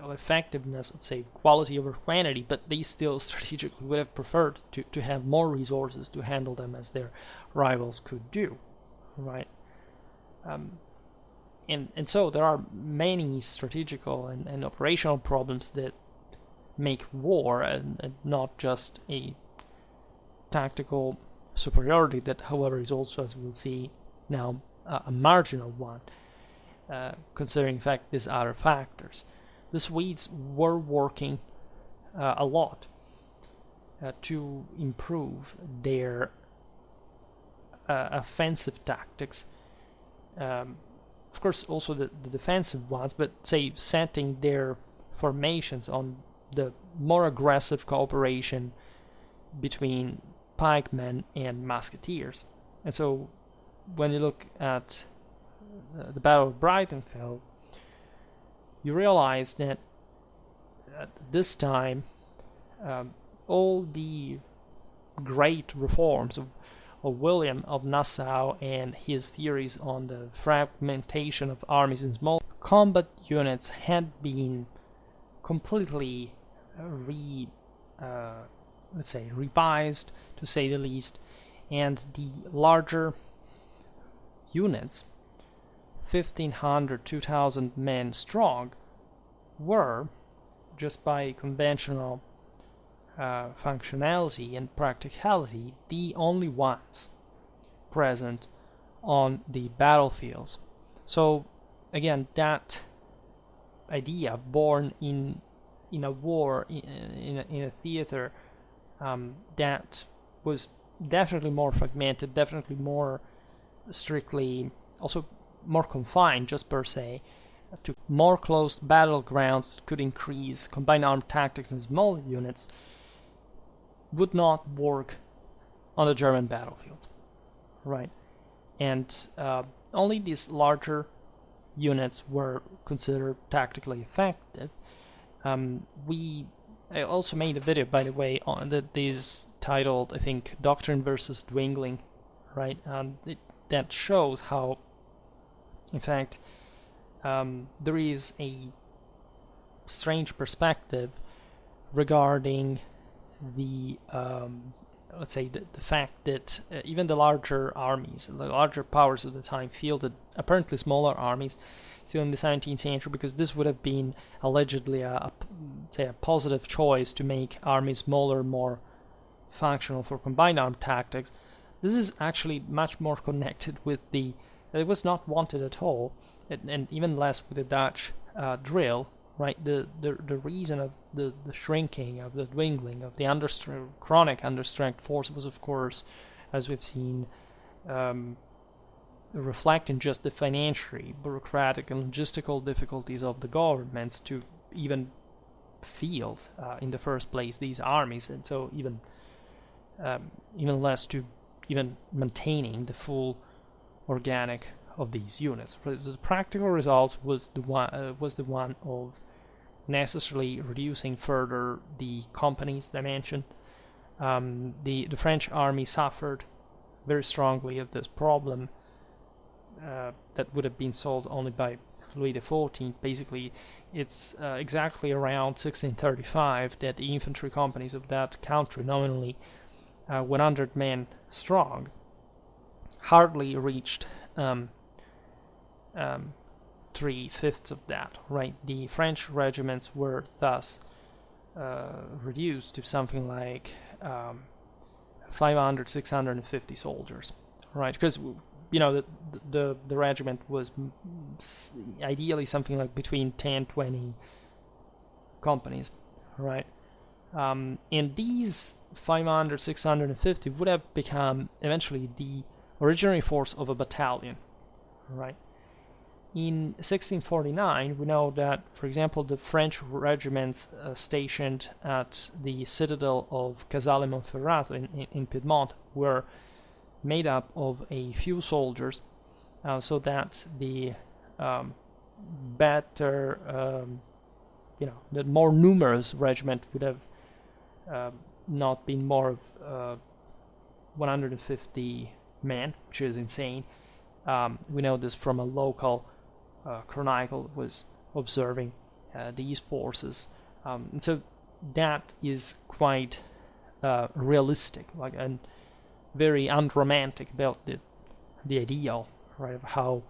effectiveness, let's say, quality over quantity, but they still strategically would have preferred to have more resources to handle them as their rivals could do, right? And so there are many strategical and operational problems that make war, and not just a tactical superiority that, however, is also, as we'll see now, a marginal one, considering, in fact, these other factors. The Swedes were working a lot to improve their offensive tactics. Of course, also the defensive ones, but say setting their formations on the more aggressive cooperation between pikemen and musketeers. And so when you look at the Battle of Breitenfeld, you realize that at this time all the great reforms of William of Nassau and his theories on the fragmentation of armies in small combat units had been completely revised, to say the least, and the larger units, 1,500, 2,000 men strong, were, just by conventional functionality and practicality, the only ones present on the battlefields. So again, that idea, born in a war, in a theater that was definitely more fragmented, definitely more strictly, also more confined, just per se, to more closed battlegrounds, could increase combined armed tactics in small units, would not work on the German battlefield, right? And only these larger units were considered tactically effective. I also made a video, by the way, on that is titled, I think, Doctrine versus Dwindling, right? That shows how, in fact, there is a strange perspective regarding the let's say the fact that even the larger armies, the larger powers of the time, fielded apparently smaller armies still in the 17th century, because this would have been allegedly a positive choice to make armies smaller, more functional for combined armed tactics. This is actually much more connected with it was not wanted at all, and even less with the Dutch drill, right? The reason of the shrinking, of the dwindling, of the chronic understrength force was, of course, as we've seen, reflecting just the financial, bureaucratic, and logistical difficulties of the governments to even field, in the first place, these armies, and so even less to even maintaining the full organic of these units. The practical result was the one of necessarily reducing further the companies dimension. The French army suffered very strongly of this problem that would have been solved only by Louis XIV. Basically, it's exactly around 1635 that the infantry companies of that country, nominally 100 men strong, hardly reached 3/5 of that, right? The French regiments were thus reduced to something like 500, 650 soldiers, right? Because the regiment was ideally something like between 10, 20 companies, right? And these 500, 650 would have become eventually the originary force of a battalion, right? In 1649, we know that, for example, the French regiments stationed at the citadel of Casale Monferrato in Piedmont were made up of a few soldiers, so that the the more numerous regiment would have not been more of 150 men, which is insane. We know this from a local chronicle was observing these forces, and so that is quite realistic, and very unromantic about the ideal, right, of how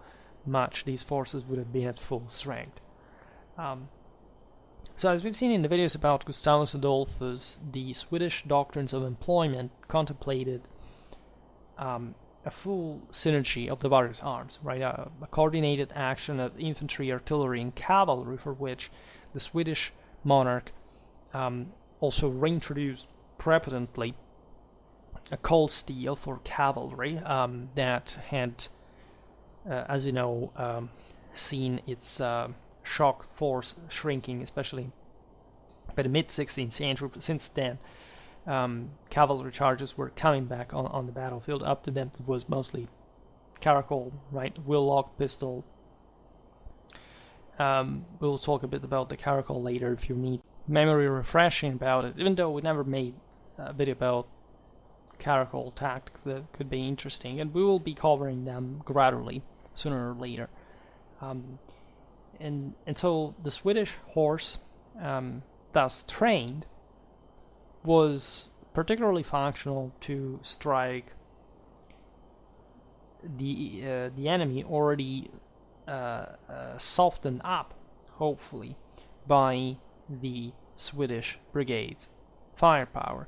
much these forces would have been at full strength. So as we've seen in the videos about Gustavus Adolphus, the Swedish doctrines of employment contemplated a full synergy of the various arms, right? A coordinated action of infantry, artillery, and cavalry, for which the Swedish monarch also reintroduced prepotently a cold steel for cavalry that had, as you know, seen its shock force shrinking, especially by the mid-16th century. Since then, cavalry charges were coming back on the battlefield. Up to then, it was mostly Caracole, right? Wheel-lock pistol. We'll talk a bit about the Caracole later if you need memory refreshing about it, even though we never made a video about Caracole tactics that could be interesting, and we will be covering them gradually, sooner or later. And so the Swedish horse, thus trained, was particularly functional to strike the enemy already softened up, hopefully, by the Swedish brigade's firepower.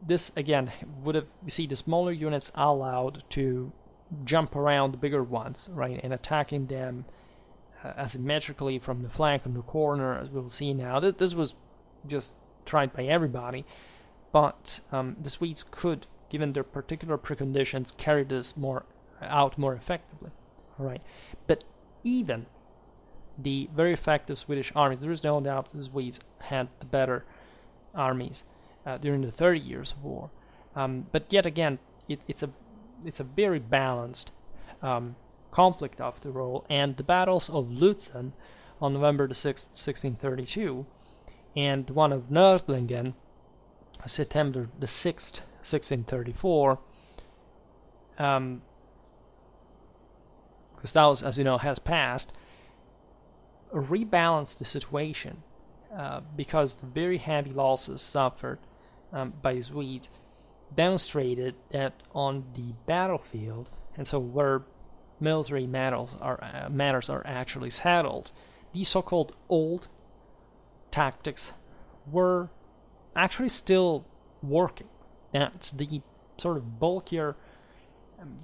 This again would have, we see the smaller units allowed to jump around the bigger ones, right, and attacking them asymmetrically from the flank and the corner, as we'll see now. This was just tried by everybody, but the Swedes could, given their particular preconditions, carry this out more effectively. All right, but even the very effective Swedish armies, there is no doubt the Swedes had the better armies during the 30 Years' War. But yet again, it's a very balanced conflict after all, and the battles of Lutzen on November the 6th, 1632, and one of Nördlingen, September the 6th, 1634, Gustavus, as you know, has passed, rebalanced the situation because the very heavy losses suffered by the Swedes demonstrated that on the battlefield, and so where military matters are actually settled, these so-called old tactics were actually still working. That the sort of bulkier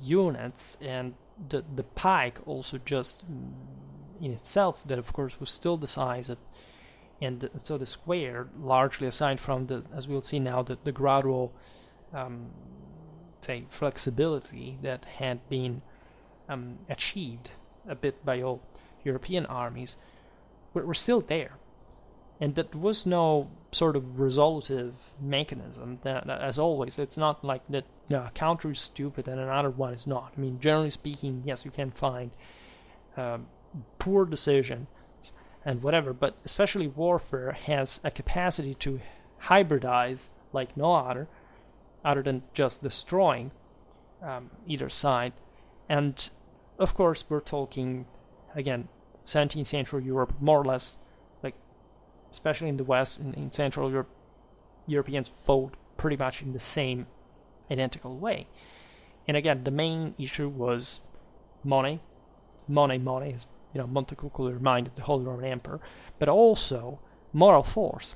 units and the pike also just in itself, that of course was still the size of, and so the square, largely aside from the, as we'll see now, the gradual say flexibility that had been achieved a bit by all European armies, were still there, and that was no sort of resolutive mechanism. That as always, it's not like that a counter is stupid and another one is not. I mean, generally speaking, yes, you can find poor decisions and whatever, but especially warfare has a capacity to hybridize like no other than just destroying either side. And of course, we're talking again 17th century Europe, more or less, like especially in the West, in Central Europe, Europeans fought pretty much in the same identical way. And again, the main issue was money, as you know, Montecuccolo reminded the Holy Roman Emperor, but also moral force.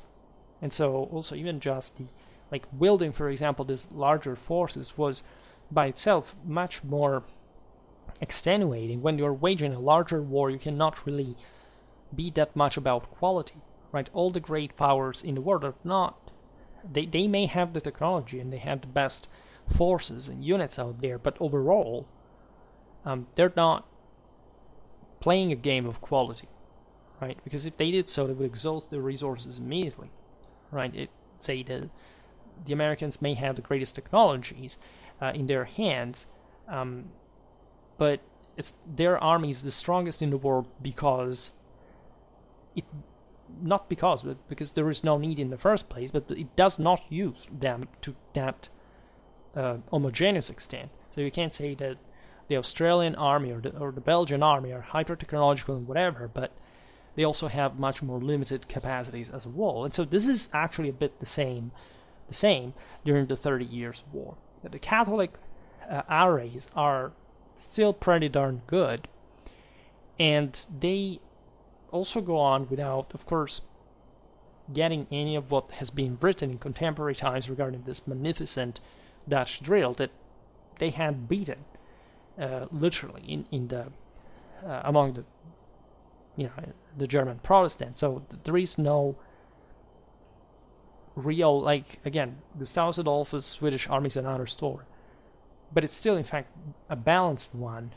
And so also even just the like wielding, for example, these larger forces was by itself much more extenuating. When you're waging a larger war, you cannot really be that much about quality, right? All the great powers in the world are not, they may have the technology and they have the best forces and units out there, but overall they're not playing a game of quality, right? Because if they did so, they would exhaust their resources immediately, right? Say that the Americans may have the greatest technologies in their hands, but it's their army is the strongest in the world because because there is no need in the first place, but it does not use them to that homogeneous extent. So you can't say that the Australian army or the Belgian army are hyper-technological and whatever, but they also have much more limited capacities as a whole. And so this is actually a bit the same during the 30 Years' War. The Catholic arrays are still pretty darn good, and they also go on without, of course, getting any of what has been written in contemporary times regarding this magnificent Dutch drill that they had beaten, literally in the among the the German Protestants. So there is no real, like, again, Gustavus Adolphus, Swedish army is another story, but it's still in fact a balanced one,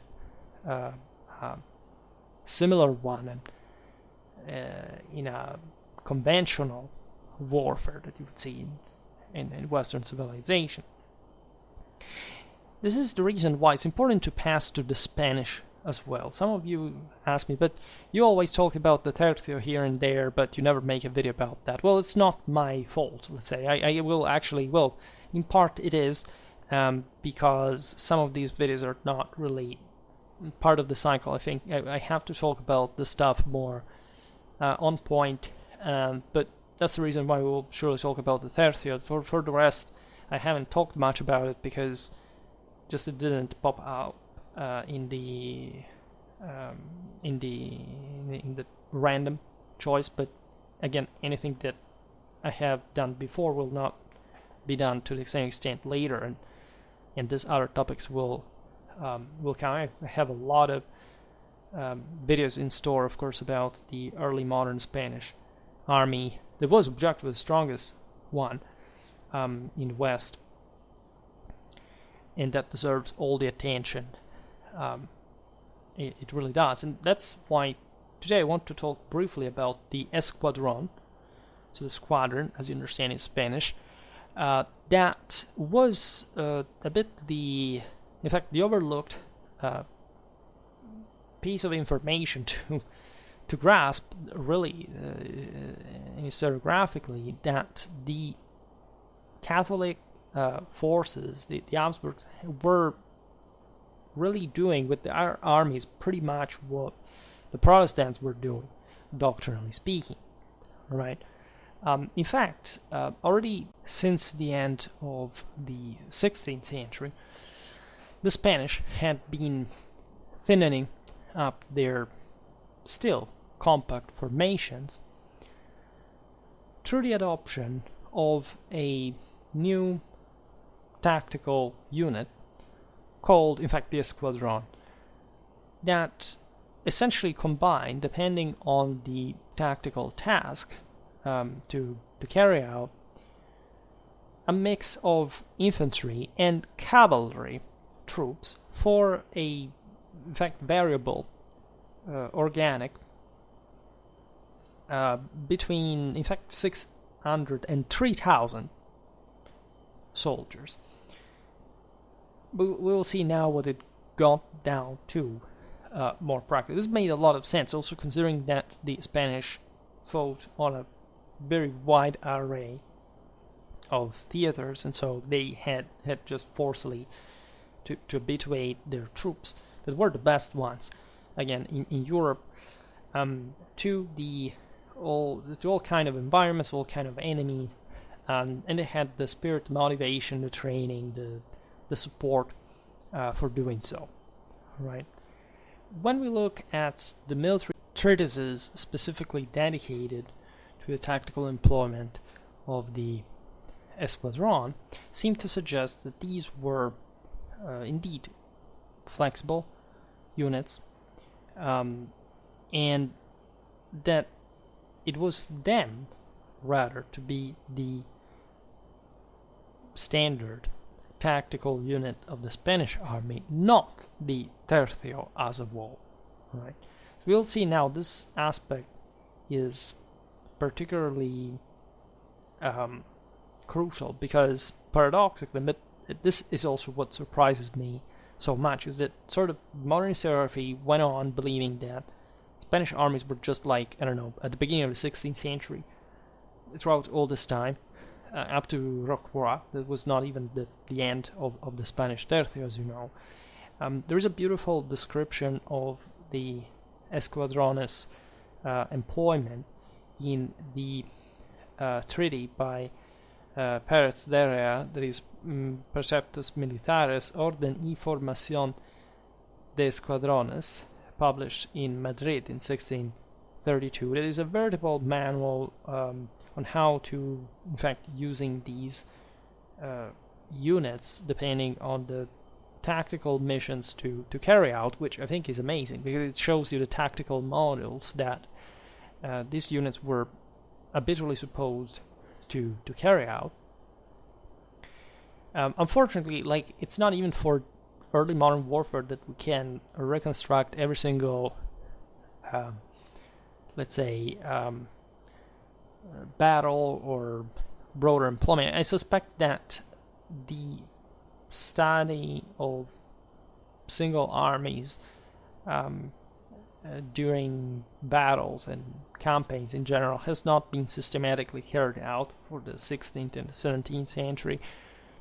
similar one, and in a conventional warfare that you would see in Western civilization. This is the reason why it's important to pass to the Spanish as well. Some of you ask me, but you always talk about the Tercio here and there, but you never make a video about that. Well, it's not my fault, let's say. I will actually, well, in part it is, because some of these videos are not really part of the cycle. I think I have to talk about the stuff more on point, but that's the reason why we will surely talk about the Tercio. For the rest, I haven't talked much about it because just it didn't pop out in the random choice. But again, anything that I have done before will not be done to the same extent later, and these other topics will come. I have a lot of videos in store, of course, about the early modern Spanish army. That was objectively the strongest one in the West, and that deserves all the attention. It really does, and that's why today I want to talk briefly about the esquadron, so the squadron, as you understand in Spanish. That was a bit the overlooked piece of information to grasp, really, historiographically, that the Catholic forces, the Habsburgs, were really doing with their armies pretty much what the Protestants were doing, doctrinally speaking, right? In fact, already since the end of the 16th century, the Spanish had been thinning up their still compact formations through the adoption of a new tactical unit called, in fact, the esquadron, that essentially combined, depending on the tactical task to carry out, a mix of infantry and cavalry troops for a, in fact, variable, organic, between, in fact, 600 and 3,000 soldiers. We will see now what it got down to more practically. This made a lot of sense, also considering that the Spanish fought on a very wide array of theaters, and so they had just forcibly to habituate their troops that were the best ones, again, in Europe, to all kind of environments, all kind of enemies, and they had the spirit, the motivation, the training, the support for doing so, right? When we look at the military treatises specifically dedicated to the tactical employment of the esquadron, seem to suggest that these were indeed flexible units, and that it was them rather to be the standard tactical unit of the Spanish army, not the Tercio as a whole, right? So we'll see now this aspect is particularly crucial, because paradoxically, but this is also what surprises me so much, is that sort of modern historiography went on believing that Spanish armies were just like, I don't know, at the beginning of the 16th century, throughout all this time, up to Rocroi. That was not even the end of the Spanish Tercio, as you know. There is a beautiful description of the esquadrones employment in the treaty by Pérez de Herrera, that is Preceptos Militares, Orden y Formación de Escuadrones, published in Madrid in 16 32. It is a veritable manual on how to, in fact, using these units depending on the tactical missions to carry out, which I think is amazing because it shows you the tactical models that these units were habitually supposed to carry out. Unfortunately, like, it's not even for early modern warfare that we can reconstruct every single let's say battle or broader employment. I suspect that the study of single armies during battles and campaigns in general has not been systematically carried out for the 16th and the 17th century.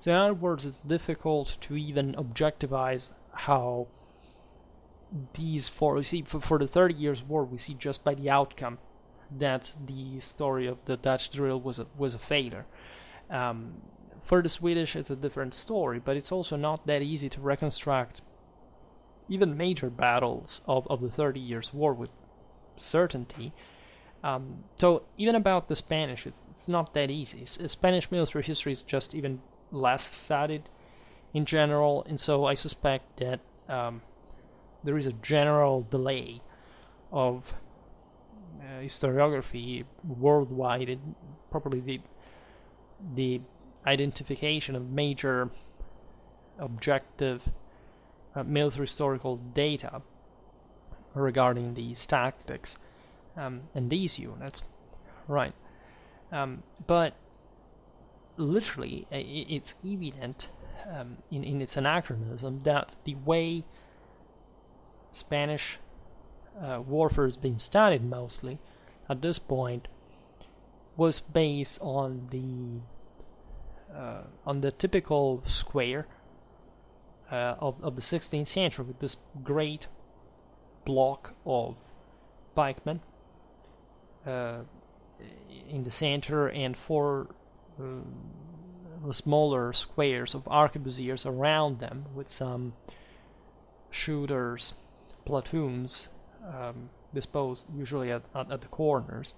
So in other words, it's difficult to even objectivize how these for the 30 Years' War, we see just by the outcome that the story of the Dutch drill was a failure. For the Swedish, it's a different story, but it's also not that easy to reconstruct even major battles of the 30 Years' War with certainty. So even about the Spanish, it's not that easy. Spanish military history is just even less studied in general, and so I suspect that there is a general delay of historiography worldwide, and probably the identification of major objective military historical data regarding these tactics and these units, right? But literally, it's evident in its anachronism that the way Spanish warfare has been studied mostly at this point was based on the typical square of the 16th century, with this great block of pikemen in the center and four smaller squares of arquebusiers around them, with some shooters, platoons disposed usually at the corners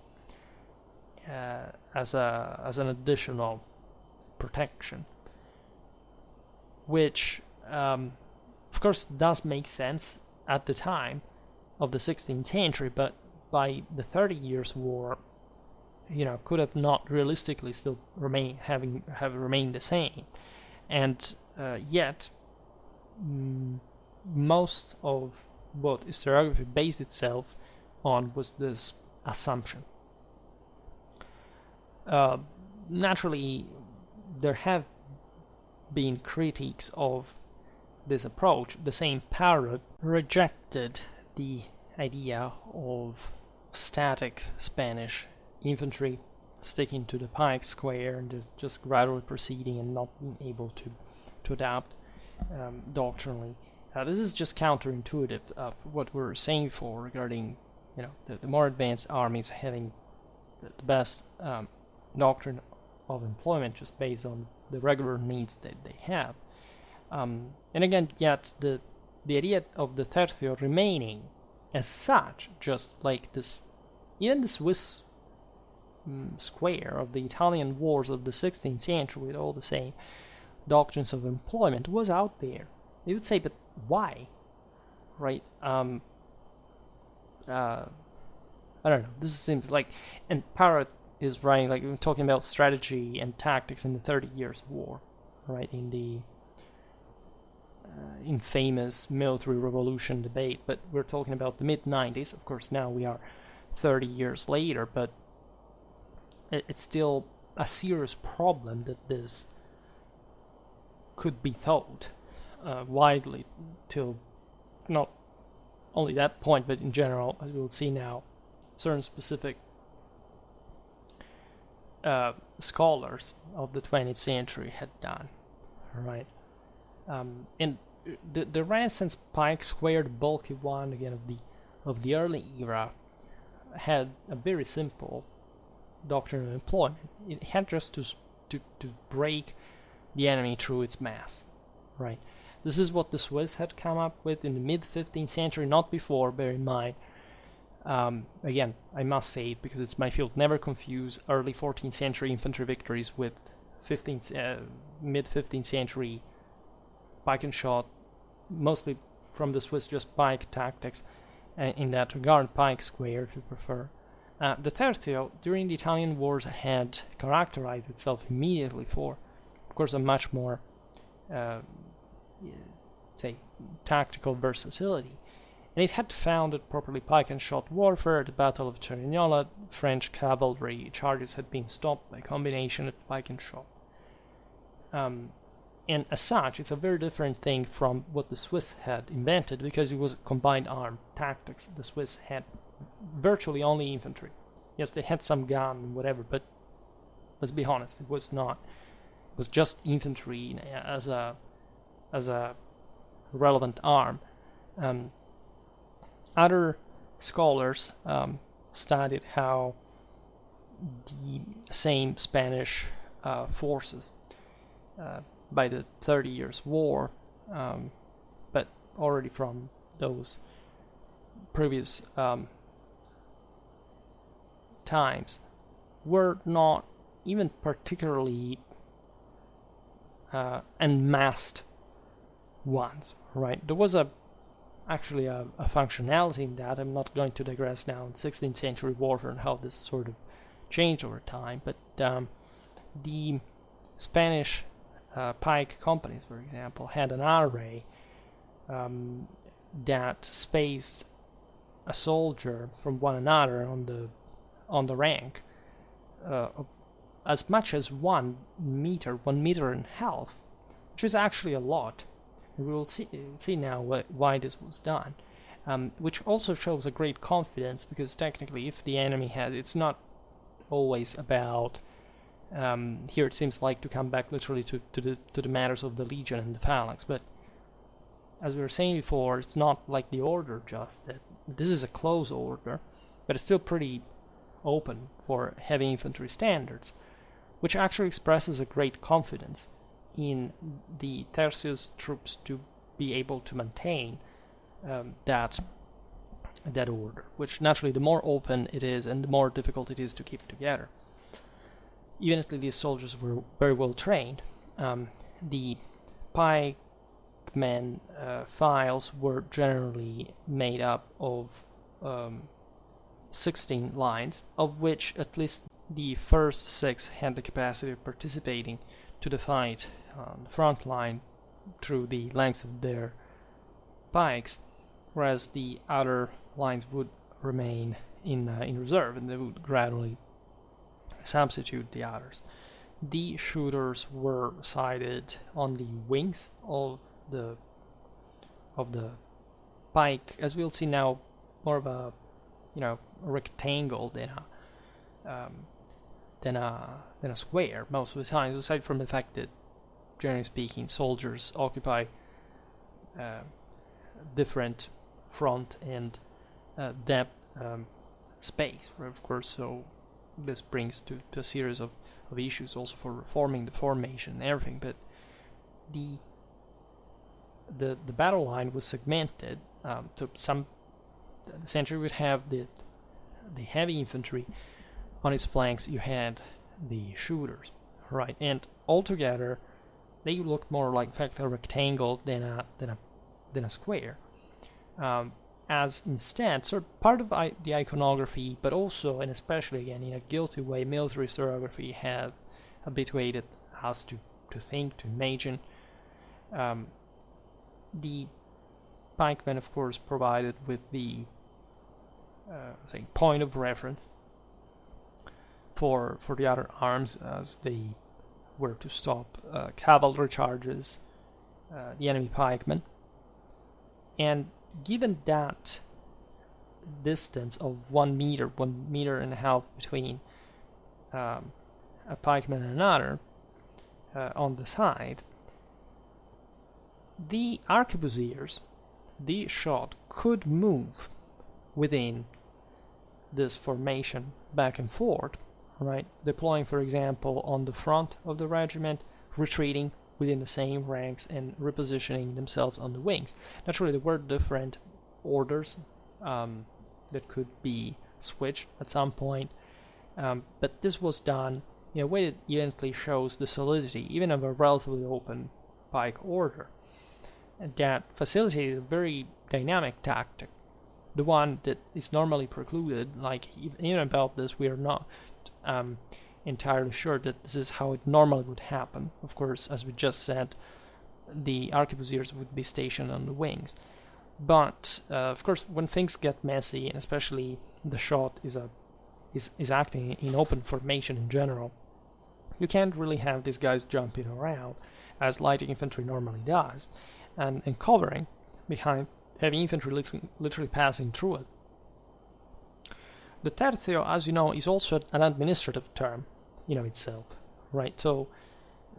as an additional protection, which of course does make sense at the time of the 16th century, but by the 30 Years' War, could have not realistically still have remained the same, and yet most of what historiography based itself on was this assumption. Naturally, there have been critiques of this approach. The same Parrot rejected the idea of static Spanish infantry sticking to the pike square and just gradually proceeding and not being able to adapt doctrinally. This is just counterintuitive of what we're saying before regarding the more advanced armies having the best doctrine of employment just based on the regular needs that they have. And again, yet the idea of the Tercio remaining as such, just like this, even the Swiss square of the Italian wars of the 16th century with all the same doctrines of employment, was out there. They would say, but why? Right? I don't know. This seems like, and Parrot is writing, like, we're talking about strategy and tactics in the 30 Years' War, right? In the infamous military revolution debate, but we're talking about the mid-90s. Of course, now we are 30 years later, but it's still a serious problem that this could be thought widely till not only that point, but in general, as we'll see now, certain specific scholars of the 20th century had done, right? And the Renaissance pike square, the bulky one again of the early era, had a very simple doctrine of employment. It had just to break the enemy through its mass, right? This is what the Swiss had come up with in the mid-15th century, not before, bear in mind. Again, I must say it because it's my field. Never confuse early 14th century infantry victories with mid 15th century pike and shot, mostly from the Swiss, just pike tactics. In that regard, pike square, if you prefer. The Tercio, during the Italian wars, had characterized itself immediately for, of course, a much more, say, tactical versatility. And it had founded properly pike and shot warfare. At the Battle of Cerignola, French cavalry charges had been stopped by a combination of pike and shot. And as such, it's a very different thing from what the Swiss had invented, because it was combined arm tactics. The Swiss had virtually only infantry. Yes, they had some gun and whatever, but let's be honest, it was not. It was just infantry as a relevant arm. Other scholars studied how the same Spanish forces by the 30 Years' War, but already from those previous times, were not even particularly unmasked ones, right? There was actually a functionality in that. I'm not going to digress now in 16th century warfare and how this sort of changed over time, but the Spanish pike companies, for example, had an array that spaced a soldier from one another on the rank of as much as 1 meter, 1.5 meters, which is actually a lot. We will see now why this was done, which also shows a great confidence, because technically, if the enemy it's not always about. Here it seems like to come back literally to the matters of the legion and the phalanx, but as we were saying before, it's not like the order just that this is a close order, but it's still pretty open for heavy infantry standards, which actually expresses a great confidence in the Tercio's troops to be able to maintain that order, which naturally the more open it is and the more difficult it is to keep together. Even if these soldiers were very well trained, the pikemen files were generally made up of 16 lines, of which at least the first 6 had the capacity of participating to the fight on the front line through the length of their pikes, whereas the other lines would remain in reserve, and they would gradually substitute the others. The shooters were sighted on the wings of the pike, as we'll see now, more of a rectangle than a square most of the time, aside from the fact that, generally speaking, soldiers occupy different front and depth space, of course, so this brings to a series of issues also for reforming the formation and everything, but the battle line was segmented, so the century would have the heavy infantry. On its flanks you had the shooters, right? And altogether they looked more like, in fact, a rectangle than a square. As instead, sort of part of the iconography, but also and especially again in a guilty way, military historiography have habituated us to think, to imagine. The pikemen, of course, provided with the point of reference for the other arms, as they were to stop cavalry charges, the enemy pikemen. And given that distance of 1 meter, 1.5 meters between a pikeman and another on the side, the arquebusiers, the shot, could move within this formation back and forth, right? Deploying, for example, on the front of the regiment, retreating within the same ranks, and repositioning themselves on the wings. Naturally, there were different orders. There that could be switched at some point. But this was done in a way that eventually shows the solidity, even of a relatively open Pike order. And that facilitated a very dynamic tactic, the one that is normally precluded. Like, even about this, we are not entirely sure that this is how it normally would happen. Of course, as we just said, the arquebusiers would be stationed on the wings. But, of course, when things get messy, and especially the shot is acting in open formation in general, you can't really have these guys jumping around as light infantry normally does, and covering behind heavy infantry literally passing through it. The tercio, as you know, is also an administrative term itself, right? So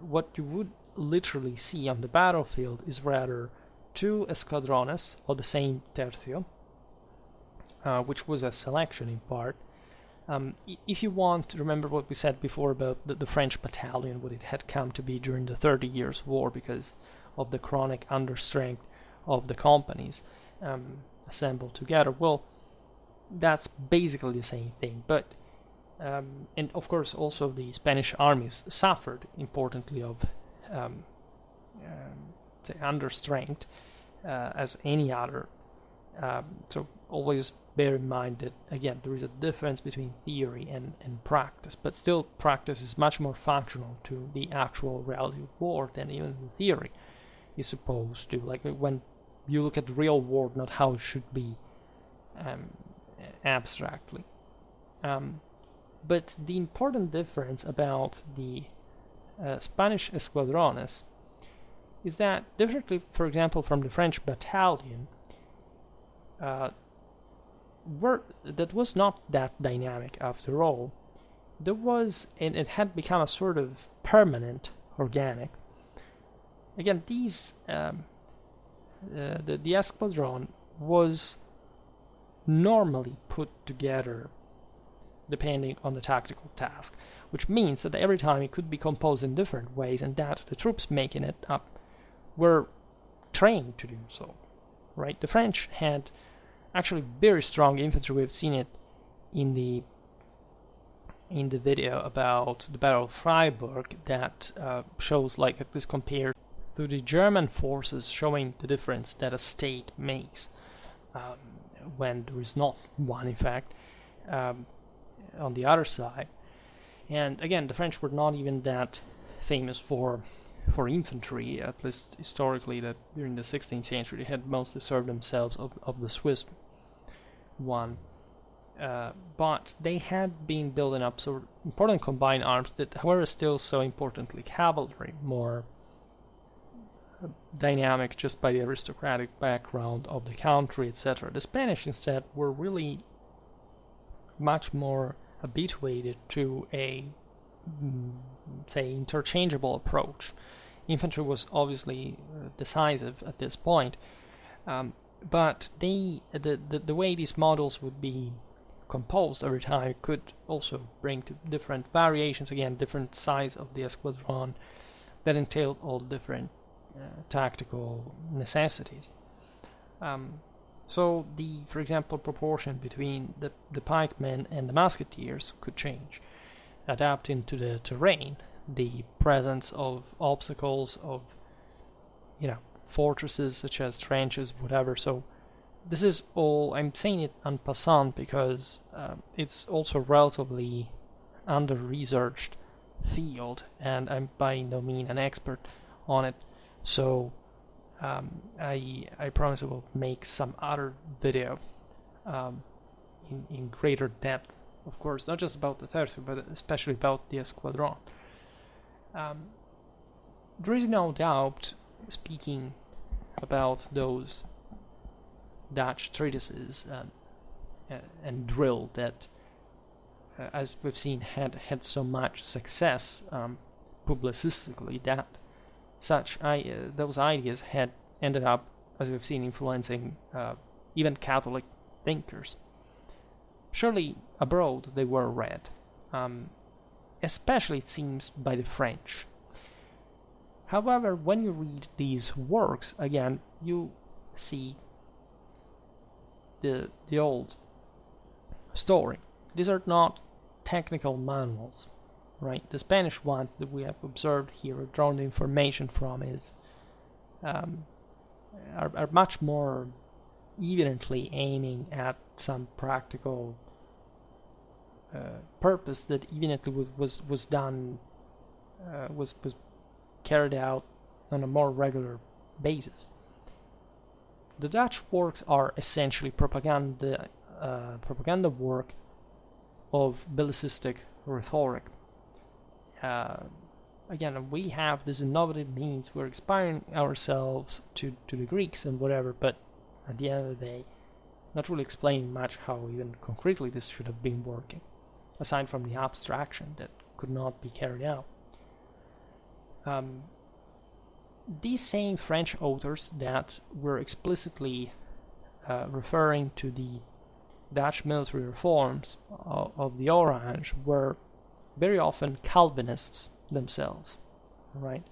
what you would literally see on the battlefield is rather two esquadrones of the same tercio, which was a selection in part. If you want to remember what we said before about the French battalion, what it had come to be during the 30 Years' War because of the chronic understrength of the companies assembled together, well, that's basically the same thing. But and of course also the Spanish armies suffered importantly of the understrength as any other. So always bear in mind that, again, there is a difference between theory and practice, but still practice is much more functional to the actual reality of war than even the theory is supposed to. Like when you look at the real war, not how it should be abstractly. But the important difference about the Spanish esquadrones is that, differently, for example, from the French battalion, that was not that dynamic after all. There was, and it had become a sort of permanent organic. Again, these the esquadron was normally put together depending on the tactical task, which means that every time it could be composed in different ways, and that the troops making it up were trained to do so. Right? The French had actually very strong infantry. We've seen it in the video about the Battle of Freiburg that shows, like, at least compared to the German forces, showing the difference that a state makes when there is not one, in fact, on the other side. And again, the French were not even that famous for infantry, at least historically, that during the 16th century they had mostly served themselves of the Swiss one. But they had been building up so important combined arms that, however, still so importantly cavalry, more dynamic just by the aristocratic background of the country, etc. The Spanish instead were really much more habituated to a, say, interchangeable approach. Infantry was obviously decisive at this point, but the way these models would be composed every time could also bring to different variations, again, different size of the esquadron that entailed all different tactical necessities. So for example, proportion between the pikemen and the musketeers could change, adapting to the terrain, the presence of obstacles, of fortresses such as trenches, whatever. So this is all, I'm saying it en passant because it's also relatively under-researched field, and I'm by no means an expert on it. So I promise I will make some other video in greater depth, of course, not just about the Tercio, but especially about the Squadron. There is no doubt, speaking about those Dutch treatises and drill that, as we've seen, had so much success publicistically, that those ideas had ended up, as we've seen, influencing even Catholic thinkers. Surely abroad they were read, especially, it seems, by the French. However, when you read these works, again, you see the old story. These are not technical manuals, right? The Spanish ones that we have observed here, or drawn the information from, are much more evidently aiming at some practical purpose that evidently was done, was carried out on a more regular basis. The Dutch works are essentially propaganda work of bellicistic rhetoric. Again, we have this innovative means, we're inspiring ourselves to the Greeks and whatever, but at the end of the day, not really explaining much how even concretely this should have been working, aside from the abstraction that could not be carried out. These same French authors that were explicitly referring to the Dutch military reforms of the Orange were very often Calvinists themselves, right?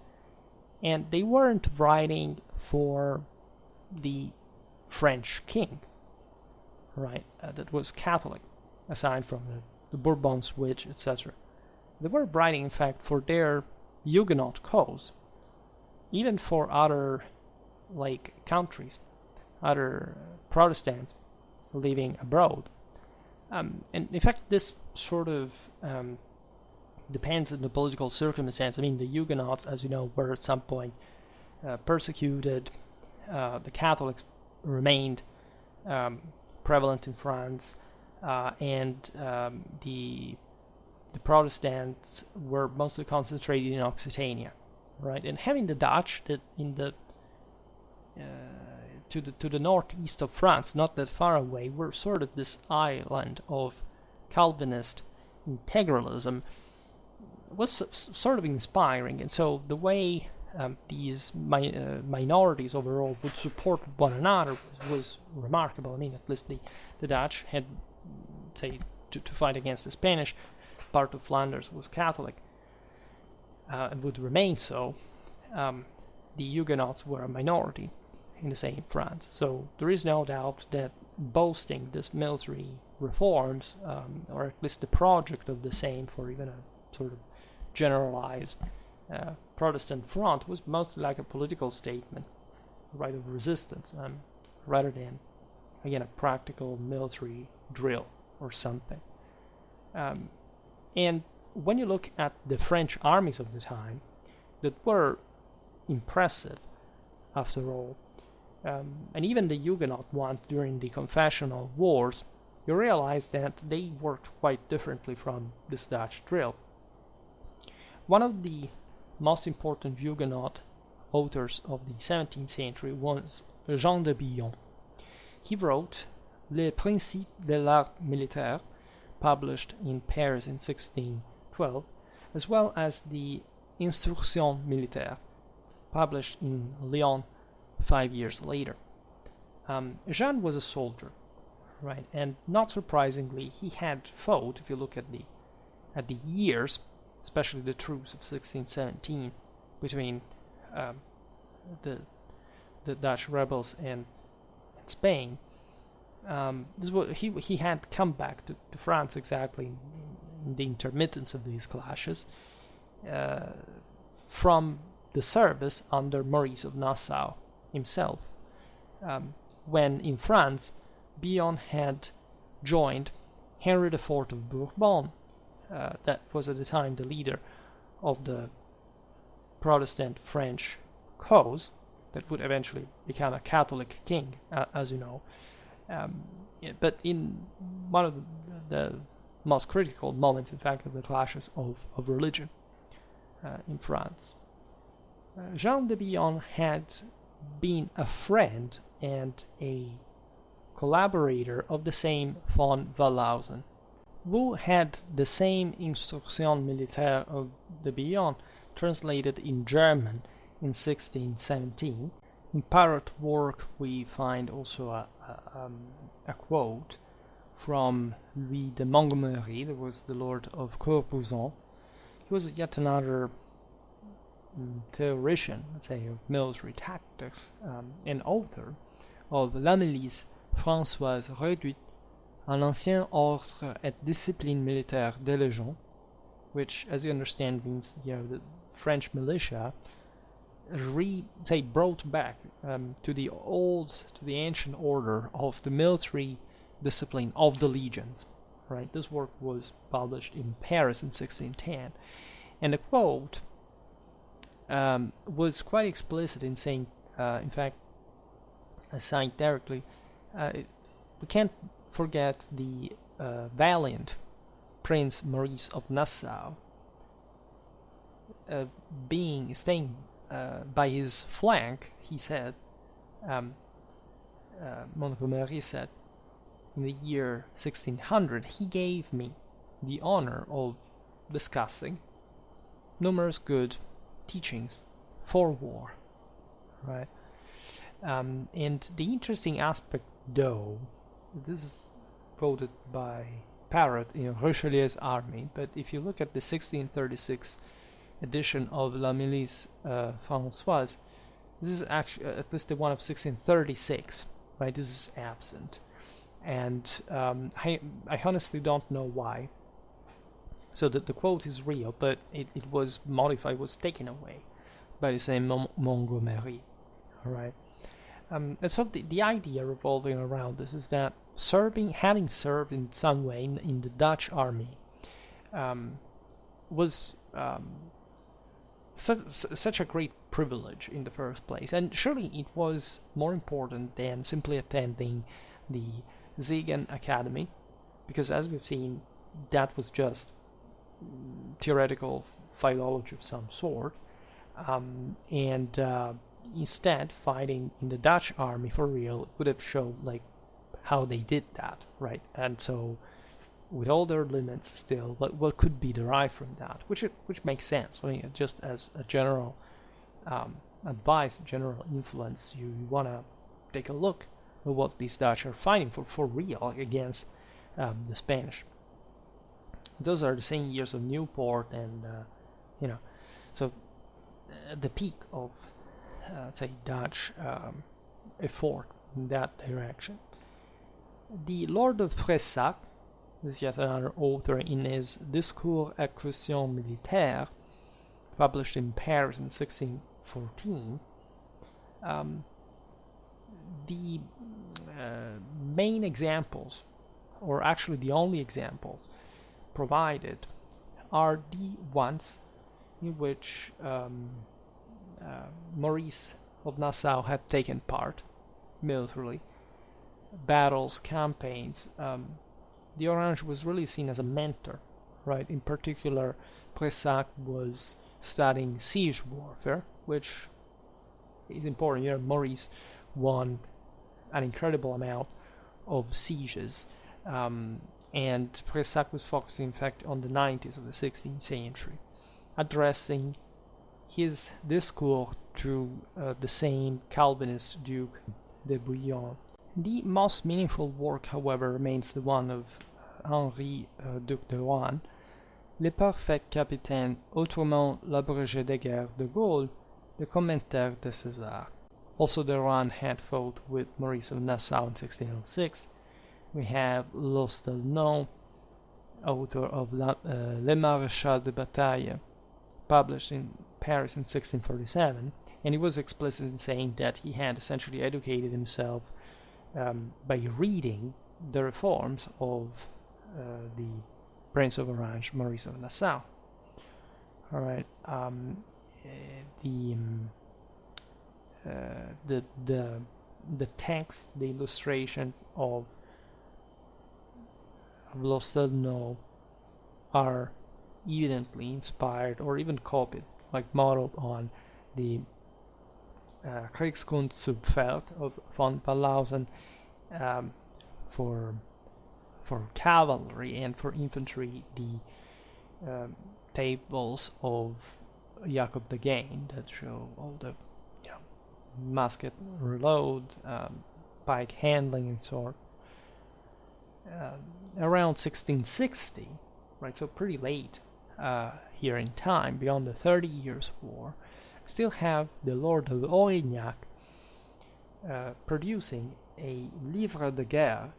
And they weren't writing for the French king, right? That was Catholic, aside from the Bourbon switch, etc. They were writing, in fact, for their Huguenot cause, even for other countries, other Protestants living abroad. And in fact, this sort of depends on the political circumstance. I mean, the Huguenots, as you know, were at some point persecuted. The Catholics remained prevalent in France, and the Protestants were mostly concentrated in Occitania, right? And having the Dutch that in the to the northeast of France, not that far away, were sort of this island of Calvinist integralism, was sort of inspiring. And so the way these minorities overall would support one another was remarkable. I mean, at least the Dutch had, say, to fight against the Spanish. Part of Flanders was Catholic and would remain so. The Huguenots were a minority in the same France. So there is no doubt that boasting this military reforms, or at least the project of the same for even a sort of generalized Protestant front, was mostly like a political statement, right, of resistance, rather than, again, a practical military drill or something. And when you look at the French armies of the time, that were impressive, after all, and even the Huguenot ones during the Confessional Wars, you realize that they worked quite differently from this Dutch drill. One of the most important Huguenot authors of the 17th century was Jean de Billon. He wrote Les Principes de l'Art Militaire, published in Paris in 1612, as well as the Instruction Militaire, published in Lyon 5 years later. Jean was a soldier, right, and not surprisingly, he had fought. If you look at the years, especially the truce of 1617 between the Dutch rebels and Spain, he had come back to France exactly in the intermittence of these clashes from the service under Maurice of Nassau himself, when in France Billon had joined Henry IV of Bourbon, that was at the time the leader of the Protestant French cause that would eventually become a Catholic king, as you know. But in one of the most critical moments, in fact, of the clashes of religion in France, Jean de Billon had been a friend and a collaborator of the same von Wallhausen, who had the same Instruction Militaire of de Billon translated in German in 1617. In Parrot work we find also a quote from Louis de Montgomery, that was the Lord of Corpuzan. He was yet another theoretician, let's say, of military tactics, and author of La Milice Françoise réduite un ancien ordre et discipline militaire des légions, which, as you understand, means the French militia, brought back to the ancient order of the military discipline of the legions. Right, this work was published in Paris in 1610, and the quote was quite explicit in saying, in fact, assigned directly, we can't forget the valiant Prince Maurice of Nassau, staying by his flank. He said, Montgomery said, in the year 1600, he gave me the honor of discussing numerous good teachings for war, right? And the interesting aspect, though, this is quoted by Parrot in Richelieu's army, but if you look at the 1636 edition of La Milice Françoise, this is actually at least the one of 1636, right? This is absent. And I honestly don't know why. So that the quote is real, but it was modified, was taken away by the same Montgomery. All right. And so the idea revolving around this is that having served in some way in the Dutch army, was such a great privilege in the first place, and surely it was more important than simply attending the Ziegen Academy, because as we've seen, that was just theoretical philology of some sort, and instead fighting in the Dutch army for real would have shown like how they did that, right? And so with all their limits still, what could be derived from that, which makes sense. I mean, just as a general advice, general influence, you want to take a look at what these Dutch are fighting for real against the Spanish. Those are the same years of Newport, and so the peak of Dutch effort in that direction. The Lord of Fressac, this is yet another author, in his Discours et Questions Militaires, published in Paris in 1614, the main examples, or actually the only examples provided, are the ones in which Maurice of Nassau had taken part militarily, battles, campaigns. The Orange was really seen as a mentor, right? In particular, Pressac was studying siege warfare, which is important. Maurice won an incredible amount of sieges, and Pressac was focusing, in fact, on the 90s of the 16th century, addressing his discourse to the same Calvinist Duke de Bouillon. The most meaningful work, however, remains the one of Henri Duc de Rohan, Les Parfaits Capitaines, autrement l'abrégé des guerres de Gaulle, the commentaire de César. Also, de Rohan had fought with Maurice of Nassau in 1606. We have Lostelnon, author of Les Maréchals de Bataille, published in Paris in 1647, and he was explicit in saying that he had essentially educated himself by reading the reforms of the Prince of Orange, Maurice of Nassau. All right, the text, the illustrations of Lostelnon are evidently inspired or even copied, like modeled on the Kriegskunst zu Pferd of von Paulhausen for cavalry, and for infantry the tables of Jacob the Gain that show all the musket reload, pike handling, and so on. Around 1660, right, so pretty late here in time, beyond the 30 Years' War, still have the Lord of Aurignac producing a livre de guerre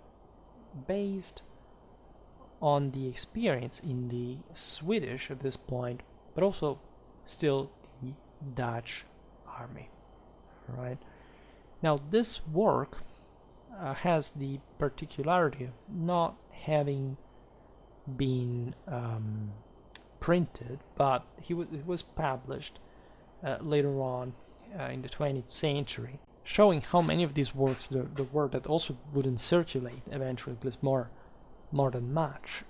based on the experience in the Swedish at this point, but also still the Dutch army, right? Now, this work has the particularity of not having been printed, but it was published later on in the 20th century, showing how many of these works there were that also wouldn't circulate eventually, at least more than much,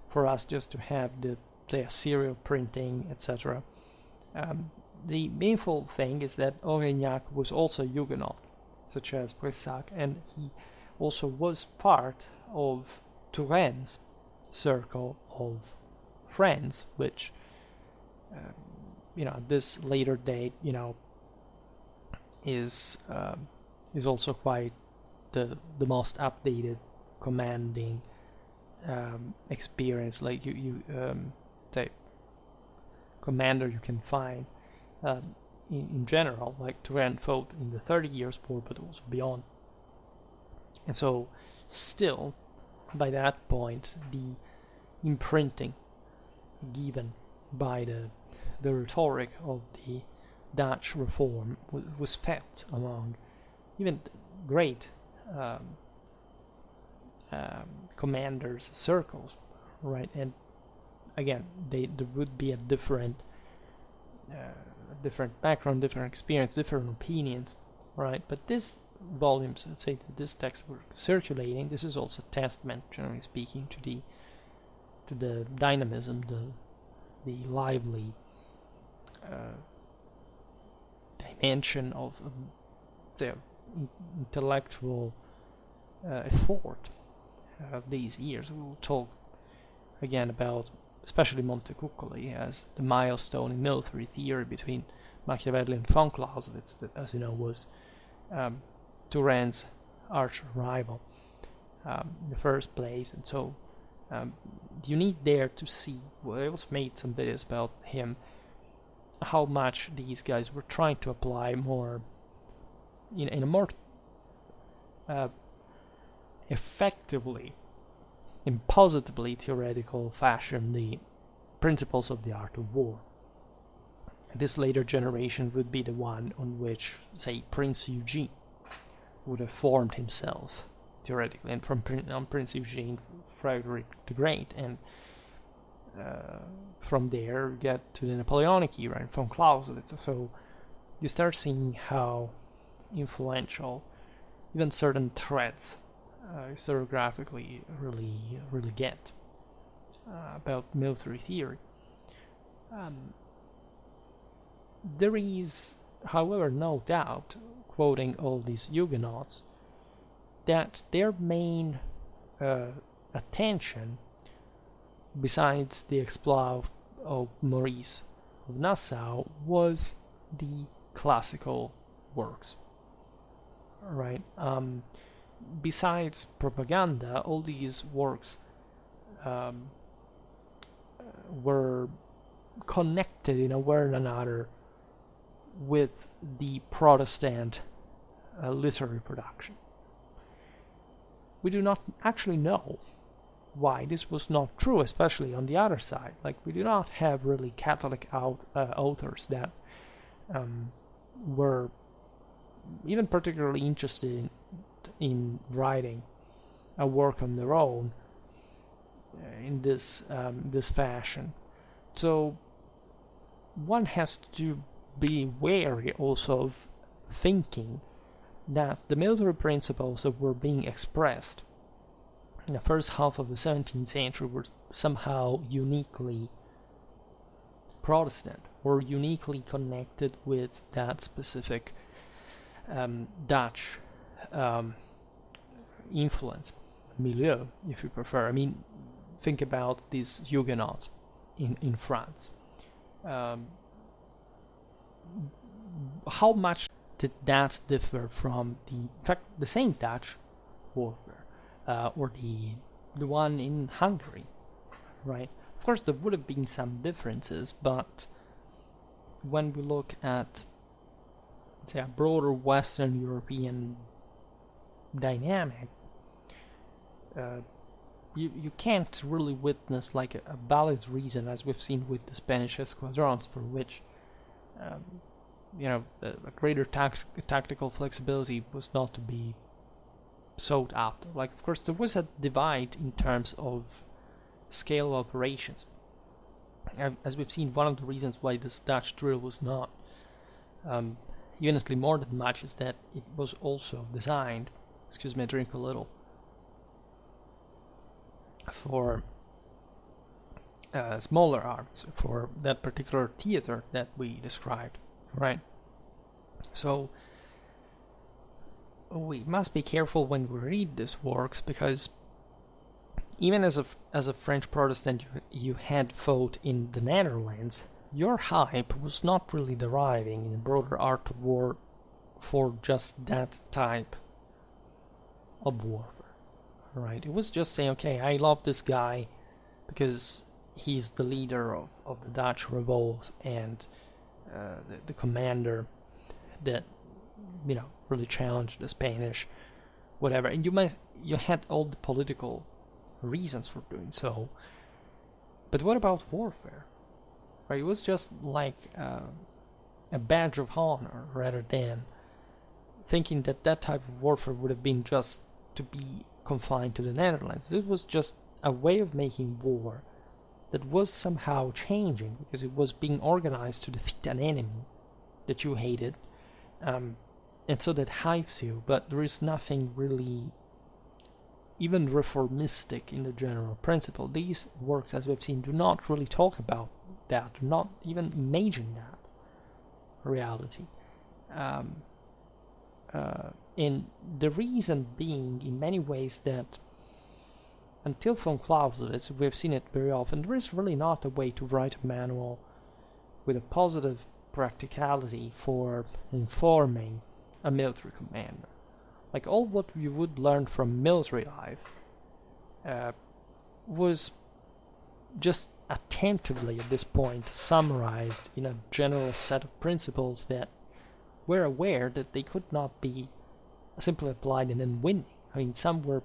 for us just to have the, say, serial printing, etc. The meaningful thing is that Aurignac was also a Huguenot, such as Brissac, and he also was part of Turenn's circle of friends, which, at this later date, is also quite the most updated commanding experience, like you say, commander you can find in general. Like Turenne fought in the 30 Years' War, but also beyond. And so, still, by that point, the imprinting given by the rhetoric of the Dutch reform was felt among even great commanders' circles, right? And again, there would be a different background, different experience, different opinions, right? But these volumes, let's say that this text were circulating, this is also a testament, generally speaking, to the dynamism, the lively dimension of the intellectual effort of these years. We will talk again about especially Montecuccoli as the milestone in military theory between Machiavelli and von Clausewitz, that, as you know, was Turenne's arch rival in the first place. And so you need there to see, I also made some videos about him, how much these guys were trying to apply more in a more effectively and positively theoretical fashion the principles of the art of war. This later generation would be the one on which, say, Prince Eugene would have formed himself theoretically, and from Prince Eugene, Frederick the Great, and from there get to the Napoleonic era and von Clausewitz. So you start seeing how influential even certain threads historiographically really get about military theory. There is, however, no doubt, quoting all these Huguenots, that their main attention, besides the exploit of Maurice of Nassau, was the classical works. Right? Besides propaganda, all these works were connected in a way or another with the Protestant literary production. We do not actually know why this was not true, especially on the other side. Like, we do not have really Catholic authors that were even particularly interested in writing a work on their own in this fashion. So one has to be wary also of thinking that the military principles that were being expressed in the first half of the 17th century were somehow uniquely Protestant or uniquely connected with that specific Dutch influence, milieu, if you prefer. I mean, think about these Huguenots in France. How much did that differ from the same Dutch warfare or the one in Hungary, right? Of course, there would have been some differences, but when we look at, say, a broader Western European dynamic, you can't really witness like a valid reason, as we've seen with the Spanish esquadrons, for which a greater tactical flexibility was not to be sought after. Like, of course, there was a divide in terms of scale of operations. As we've seen, one of the reasons why this Dutch drill was not unitly more than much is that it was also designed, excuse me, I drink a little, for smaller armies, for that particular theater that we described, right? So we must be careful when we read these works, because even as a French Protestant you had fought in the Netherlands, your hype was not really deriving in a broader art of war for just that type of warfare, right? It was just saying, okay, I love this guy because he's the leader of the Dutch revolt and the commander that really challenged the Spanish, whatever. And you had all the political reasons for doing so. But what about warfare? Right? It was just like a badge of honor, rather than thinking that type of warfare would have been just to be confined to the Netherlands. It was just a way of making war that was somehow changing, because it was being organized to defeat an enemy that you hated, and so that hypes you, but there is nothing really even reformistic in the general principle. These works, as we've seen, do not really talk about that, do not even imagine that reality. And the reason being, in many ways, that until von Clausewitz, we've seen it very often, there is really not a way to write a manual with a positive practicality for informing a military commander. Like, all what you would learn from military life was just attentively at this point summarized in a general set of principles that were aware that they could not be simply applied and then winning. I mean, some were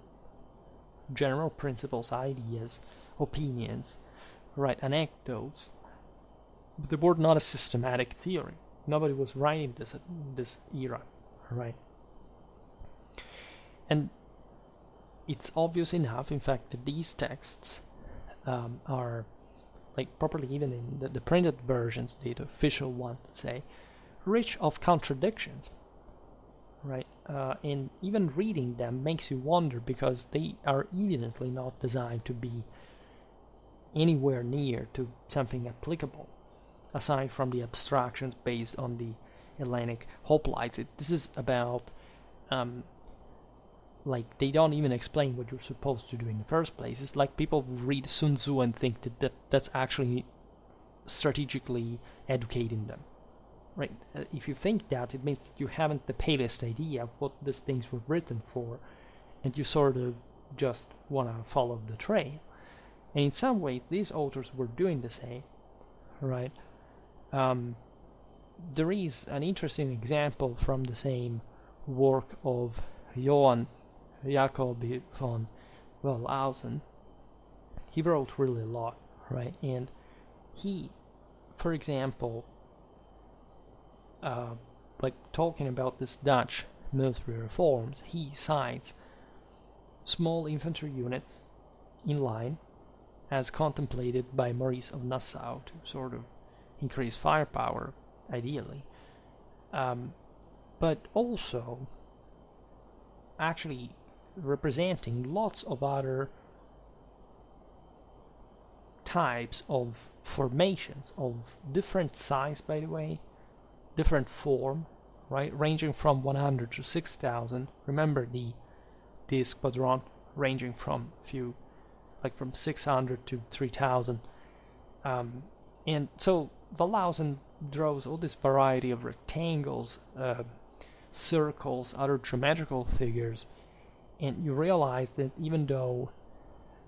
general principles, ideas, opinions, right, anecdotes, but they were not a systematic theory. Nobody was writing this at this era, right? And it's obvious enough, in fact, that these texts are, like, properly, even in the printed versions, the official ones, let's say, rich of contradictions, right? And even reading them makes you wonder, because they are evidently not designed to be anywhere near to something applicable, aside from the abstractions based on the Hellenic hoplites. This is about like, they don't even explain what you're supposed to do in the first place. It's like people read Sun Tzu and think that's actually strategically educating them, right? If you think that, it means that you haven't the palest idea of what these things were written for, and you sort of just want to follow the trail. And in some ways, these authors were doing the same, right? There is an interesting example from the same work of Johann Jacob von Wellhausen. He wrote really a lot, right? And he, for example, like, talking about this Dutch military reforms, he cites small infantry units in line as contemplated by Maurice of Nassau to sort of increase firepower, ideally, but also actually representing lots of other types of formations of different size, by the way, different form, right, ranging from 100 to 6,000. Remember the Squadron ranging from from 600 to 3,000, and so Wellhausen draws all this variety of rectangles, circles, other geometrical figures, and you realize that even though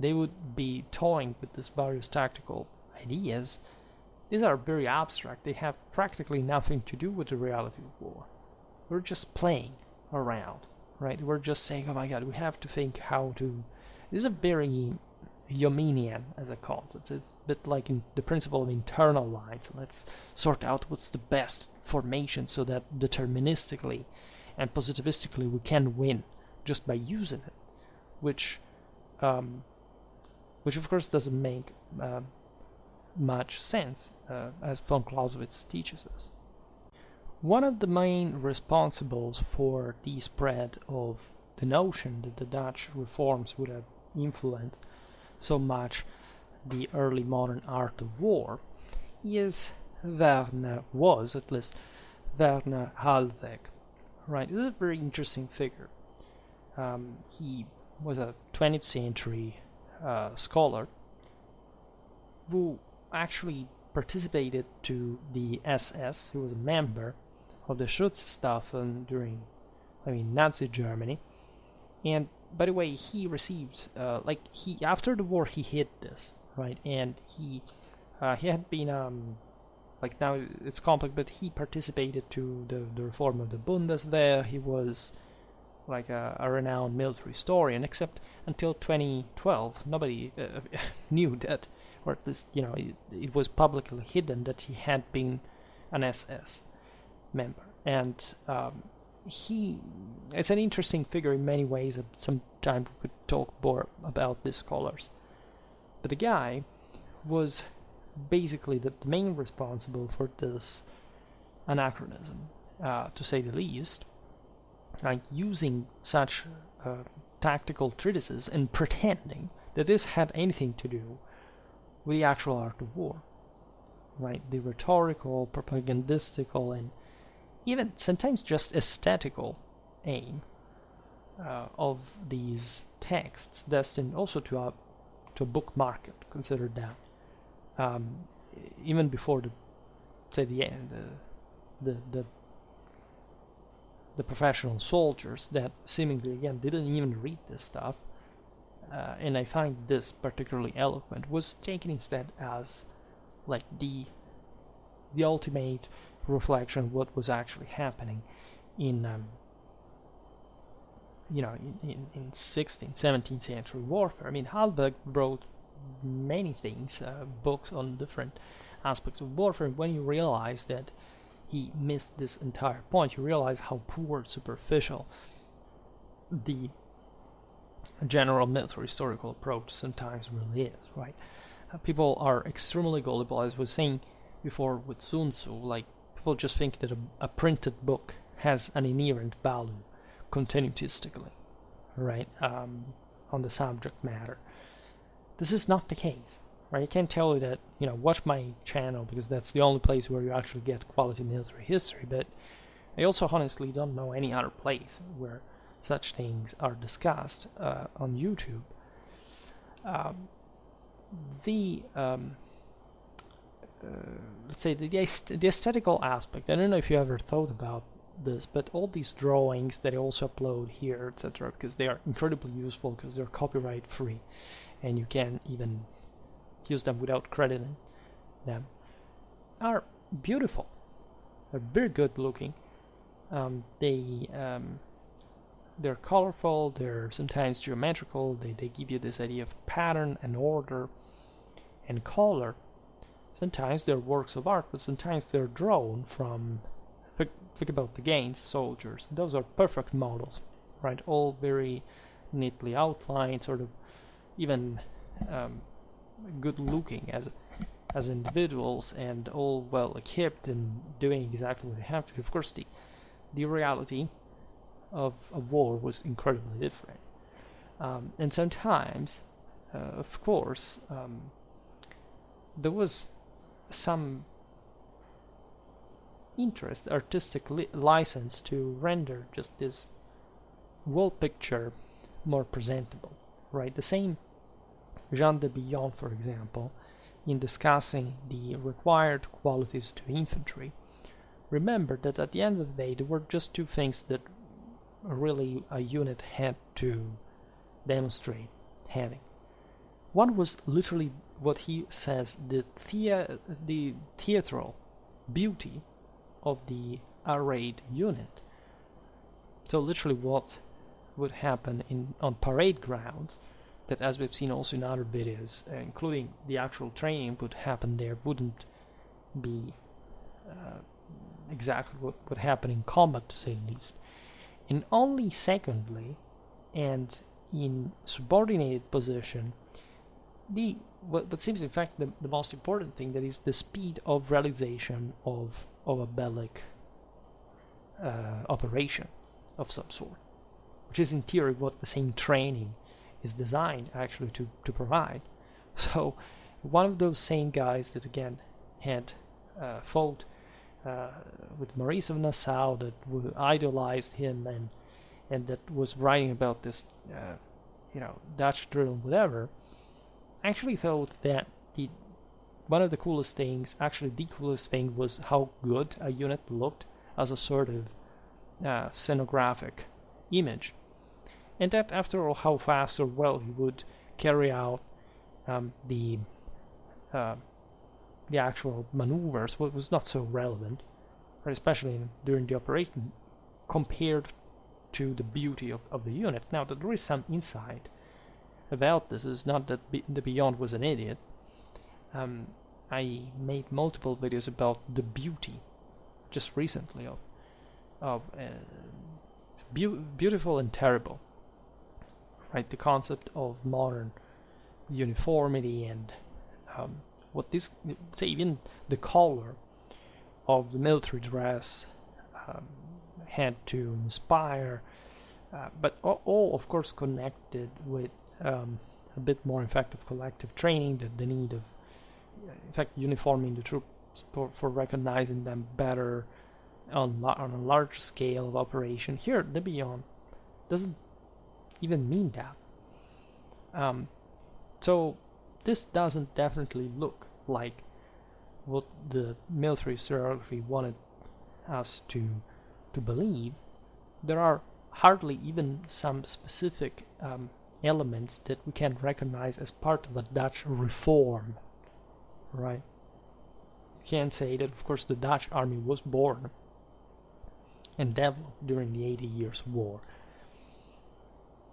they would be toying with these various tactical ideas, these are very abstract. They have practically nothing to do with the reality of war. We're just playing around, right? We're just saying, oh my god, we have to think how to This is a very Humeinian as a concept. It's a bit like in the principle of internal lines. Let's sort out what's the best formation so that deterministically and positivistically we can win just by using it, which of course doesn't make much sense, as von Clausewitz teaches us. One of the main responsibles for the spread of the notion that the Dutch reforms would have influenced so much the early modern art of war was at least Werner Hahlweg. Right, this is a very interesting figure. He was a 20th century scholar who actually participated to the SS. He was a member of the Schutzstaffel during, Nazi Germany. And by the way, he received after the war he hid this, right? And he had been now it's complex, but he participated to the reform of the Bundeswehr. He was like a renowned military historian, except until 2012 nobody knew that, or at least it was publicly hidden that he had been an SS member. And it's an interesting figure in many ways. Sometime we could talk more about these scholars. But the guy was basically the main responsible for this anachronism, to say the least, like using such tactical treatises and pretending that this had anything to do with the actual art of war, right? The rhetorical, propagandistical, and even sometimes just aesthetical aim of these texts, destined also to a book market. Consider that even before the professional soldiers that seemingly again didn't even read this stuff, and I find this particularly eloquent, was taken instead as like the ultimate reflection of what was actually happening in 16th, 17th century warfare. I mean, Hahlweg wrote many things, books on different aspects of warfare. When you realize that he missed this entire point, you realize how poor, superficial the general military historical approach sometimes really is, right? People are extremely gullible, as I was saying before with Sun Tzu. Like, people just think that a printed book has an inherent value continuistically, right, on the subject matter. This is not the case, right? I can't tell you that, watch my channel because that's the only place where you actually get quality military history, but I also honestly don't know any other place where such things are discussed on YouTube. Let's say the aesthetical aspect. I don't know if you ever thought about this, but all these drawings that I also upload here, etc., because they are incredibly useful because they're copyright free and you can even use them without crediting them, are beautiful. They're very good looking. They're colorful, they're sometimes geometrical, they give you this idea of pattern and order and color. Sometimes they're works of art, but sometimes they're drawn from, think about the Gaines soldiers. Those are perfect models, right? All very neatly outlined, sort of even good looking as individuals, and all well equipped and doing exactly what they have to. Of course, the reality of war was incredibly different. And sometimes, of course, there was some interest, artistic license to render just this wall picture more presentable, right? The same Jean de Billon, for example, in discussing the required qualities to infantry, remembered that at the end of the day there were just two things that really a unit had to demonstrate having. One was literally what he says, the theatrical beauty of the arrayed unit. So literally what would happen on parade grounds that, as we've seen also in other videos, including the actual training would happen there, wouldn't be exactly what would happen in combat, to say the least. And only secondly, and in subordinated position, what seems in fact the most important thing, that is the speed of realization of a bellic operation of some sort, which is in theory what the same training is designed actually to provide. So one of those same guys that again had fought with Maurice of Nassau, that idolized him and that was writing about this Dutch drill and whatever, actually thought that one of the coolest things, actually the coolest thing, was how good a unit looked as a sort of scenographic image. And that, after all, how fast or well he would carry out the actual maneuvers was not so relevant, right? Especially during the operation, compared to the beauty of the unit. Now, that there is some insight about this. Is not that the Beyond was an idiot. I made multiple videos about the beauty, just recently, of beautiful and terrible. Right, the concept of modern uniformity and what this, say, even the color of the military dress had to inspire, but all of course connected with a bit more effective collective training, the need of, in fact, uniforming the troops for recognizing them better on a large scale of operation. Here, the Beyond doesn't even mean that. So this doesn't definitely look like what the military historiography wanted us to believe. There are hardly even some specific elements that we can recognize as part of a Dutch reform, right? You can say that, of course, the Dutch army was born and developed during the 80 Years' War.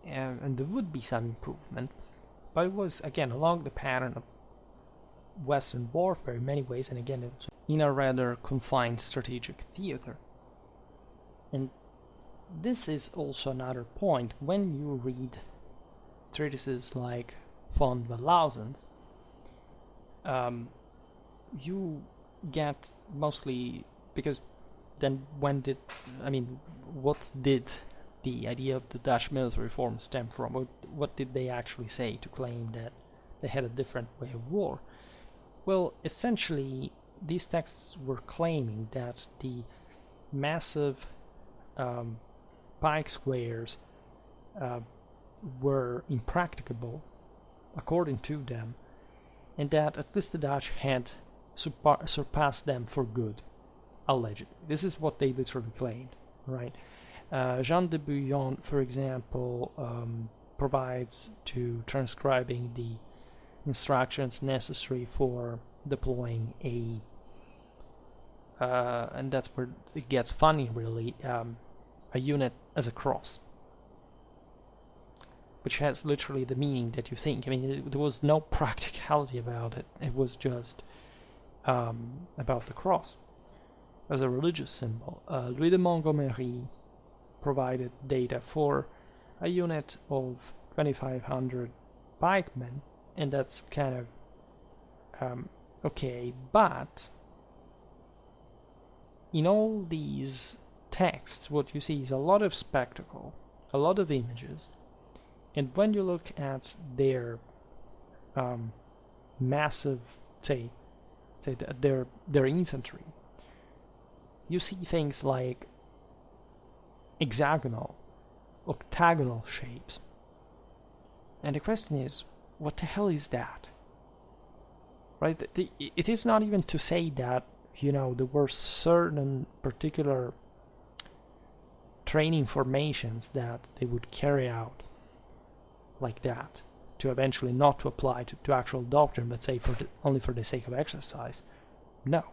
And there would be some improvement, but it was, again, along the pattern of Western warfare in many ways, and again, it was in a rather confined strategic theater. And this is also another point. When you read treatises like von Wellhausen's, you get mostly, because then what did the idea of the Dutch military reform stem from? What did they actually say to claim that they had a different way of war? Well, essentially, these texts were claiming that the massive pike squares were impracticable, according to them, and that at least the Dutch had surpassed them for good, allegedly. This is what they literally claimed, right? Jean de Bouillon, for example, provides to transcribing the instructions necessary for deploying and that's where it gets funny, really, a unit as a cross, which has literally the meaning that you think. There was no practicality about it. It was just about the cross as a religious symbol. Louis de Montgomery provided data for a unit of 2,500 pikemen, and that's kind of okay, but in all these texts, what you see is a lot of spectacle, a lot of images, and when you look at their massive, say their infantry, you see things like hexagonal, octagonal shapes, and the question is, what the hell is that? Right? It is not even to say that there were certain particular training formations that they would carry out like that, to eventually not to apply to actual doctrine, but say only for the sake of exercise. No.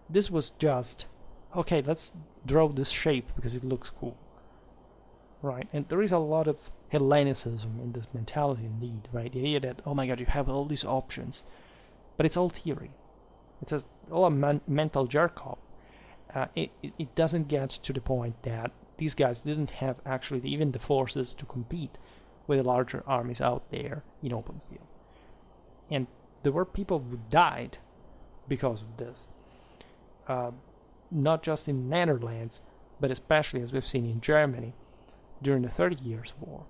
This was just, okay, let's draw this shape because it looks cool. Right? And there is a lot of Hellenicism in this mentality indeed, right? The idea that, oh my god, you have all these options, but it's all theory. It's all a mental jerk-off. It doesn't get to the point that these guys didn't have actually even the forces to compete with the larger armies out there in open field. And there were people who died because of this. Not just in the Netherlands, but especially, as we've seen in Germany, during the 30 Years' War,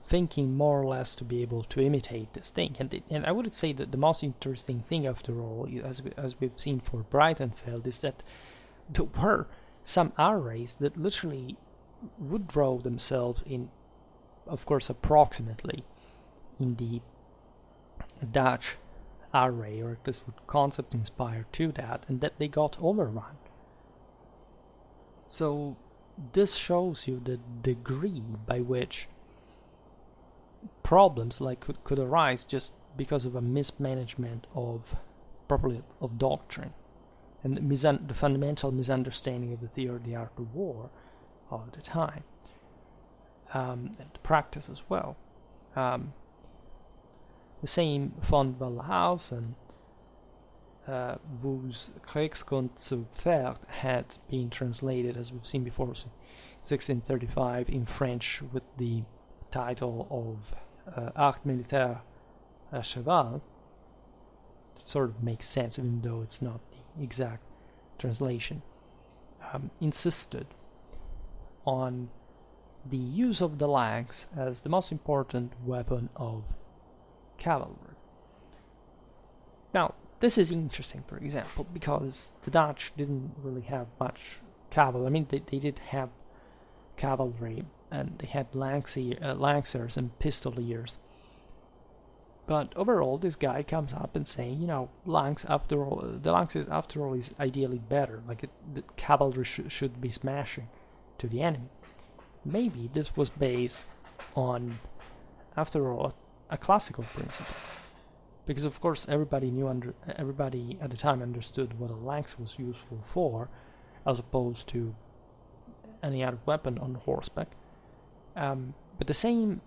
thinking more or less to be able to imitate this thing. And I would say that the most interesting thing, after all, as we've seen for Breitenfeld, is that there were some arrays that literally would draw themselves in, of course, approximately in the Dutch array, or this would concept inspire to that, and that they got overrun. So this shows you the degree by which problems like could arise just because of a mismanagement of doctrine and the fundamental misunderstanding of the theory of the art of war of the time, and the practice as well. The same von Wallhausen, whose Kriegskunst zu Pferd had been translated, as we've seen before, 1635 in French with the title of Art Militaire à Cheval. It sort of makes sense, even though it's not the exact translation. Insisted on the use of the lance as the most important weapon of cavalry. Now, this is interesting, for example, because the Dutch didn't really have much cavalry. I mean, they did have cavalry, and they had lancers and pistoliers. But overall, this guy comes up and saying, the lance after all is ideally better. Like the cavalry should be smashing to the enemy. Maybe this was based on, after all, a classical principle, because of course everybody at the time understood what a lance was useful for, as opposed to any other weapon on horseback. But the same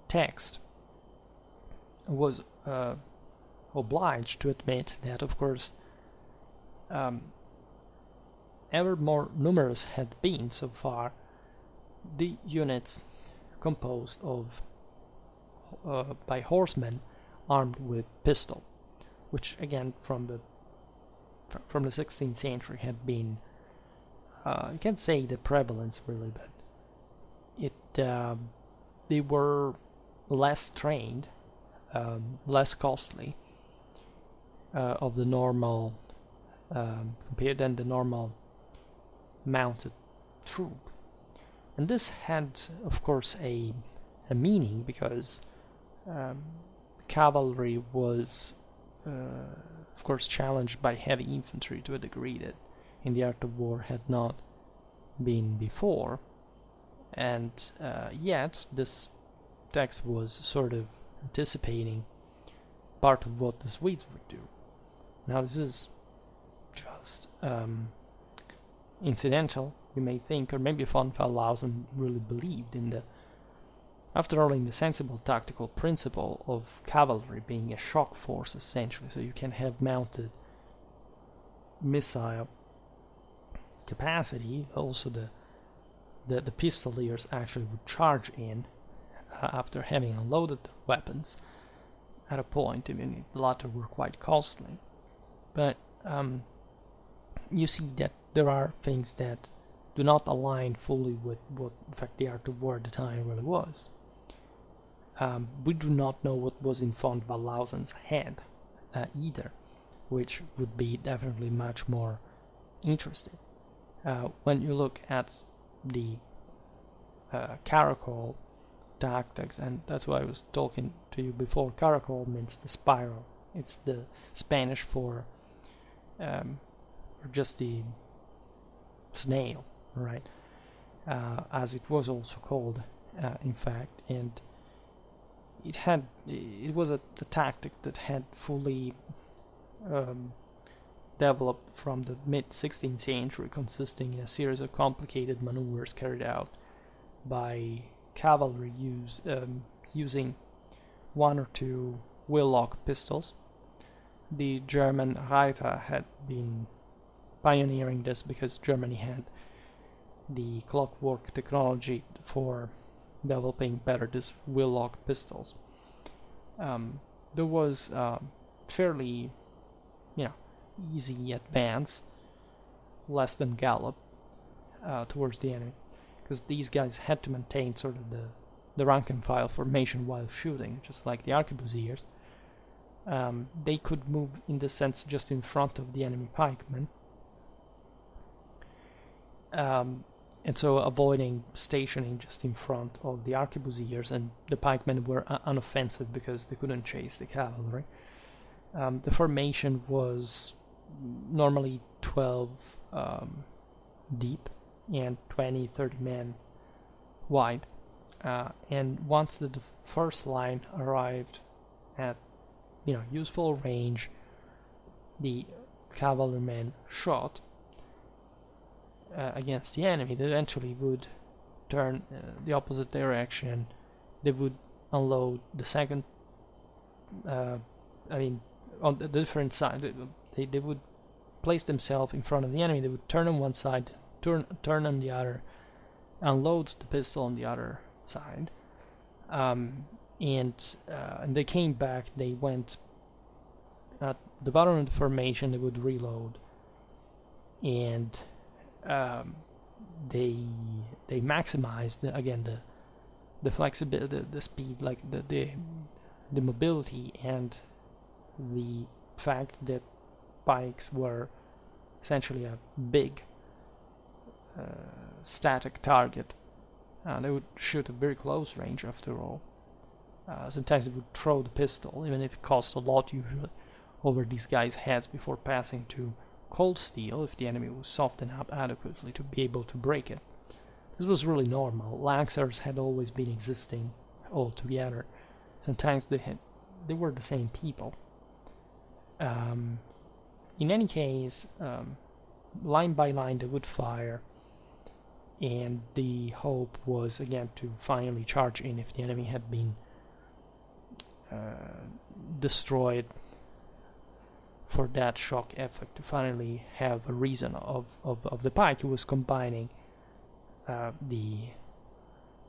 text was obliged to admit that, of course, ever more numerous had been so far the units composed of by horsemen armed with pistol, which again from the 16th century had been, you can't say the prevalence really, but they were less trained, less costly of the normal compared than the normal mounted troop. And this had, of course, a meaning, because cavalry was, of course, challenged by heavy infantry to a degree that in the art of war had not been before. And yet, this text was sort of anticipating part of what the Swedes would do. Now, this is just incidental, you may think, or maybe von Wallhausen really believed in the, after all, in the sensible tactical principle of cavalry being a shock force, essentially, so you can have mounted missile capacity. Also, the pistoliers actually would charge in after having unloaded the weapons at a point. I mean, the latter were quite costly. But you see that there are things that do not align fully with what, in fact, the art of war at the time really was. We do not know what was in von Wallhausen's head either, which would be definitely much more interesting. When you look at the Caracole tactics, and that's why I was talking to you before, Caracole means the spiral. It's the Spanish for just the snail, right? As it was also called, in fact, and it was a tactic that had fully developed from the mid-16th century, consisting in a series of complicated maneuvers carried out by cavalry using one or two wheel-lock pistols. The German Reiter had been pioneering this because Germany had the clockwork technology for developing better these wheel-lock pistols. There was fairly, easy advance, less than gallop, towards the enemy, because these guys had to maintain sort of the rank and file formation while shooting, just like the arquebusiers. They could move in the sense just in front of the enemy pikemen, and so avoiding stationing just in front of the arquebusiers, and the pikemen were unoffensive because they couldn't chase the cavalry. The formation was normally 12 deep and 20-30 men wide, and once the first line arrived at useful range, the cavalrymen shot against the enemy. They eventually would turn the opposite direction. They would unload the second, on the different side. They would place themselves in front of the enemy. They would turn on one side, turn on the other, unload the pistol on the other side, and they came back. They went at the bottom of the formation. They would reload, and they maximized the flexibility, the speed, like the mobility, and the fact that pikes were essentially a big static target. They would shoot at very close range after all. Sometimes they would throw the pistol, even if it cost a lot usually, over these guys' heads before passing to cold steel if the enemy was softened up adequately to be able to break it. This was really normal. Lancers had always been existing all together. Sometimes they were the same people. In any case, line by line they would fire, and the hope was again to finally charge in if the enemy had been destroyed, for that shock effect to finally have a reason of the pike who was combining the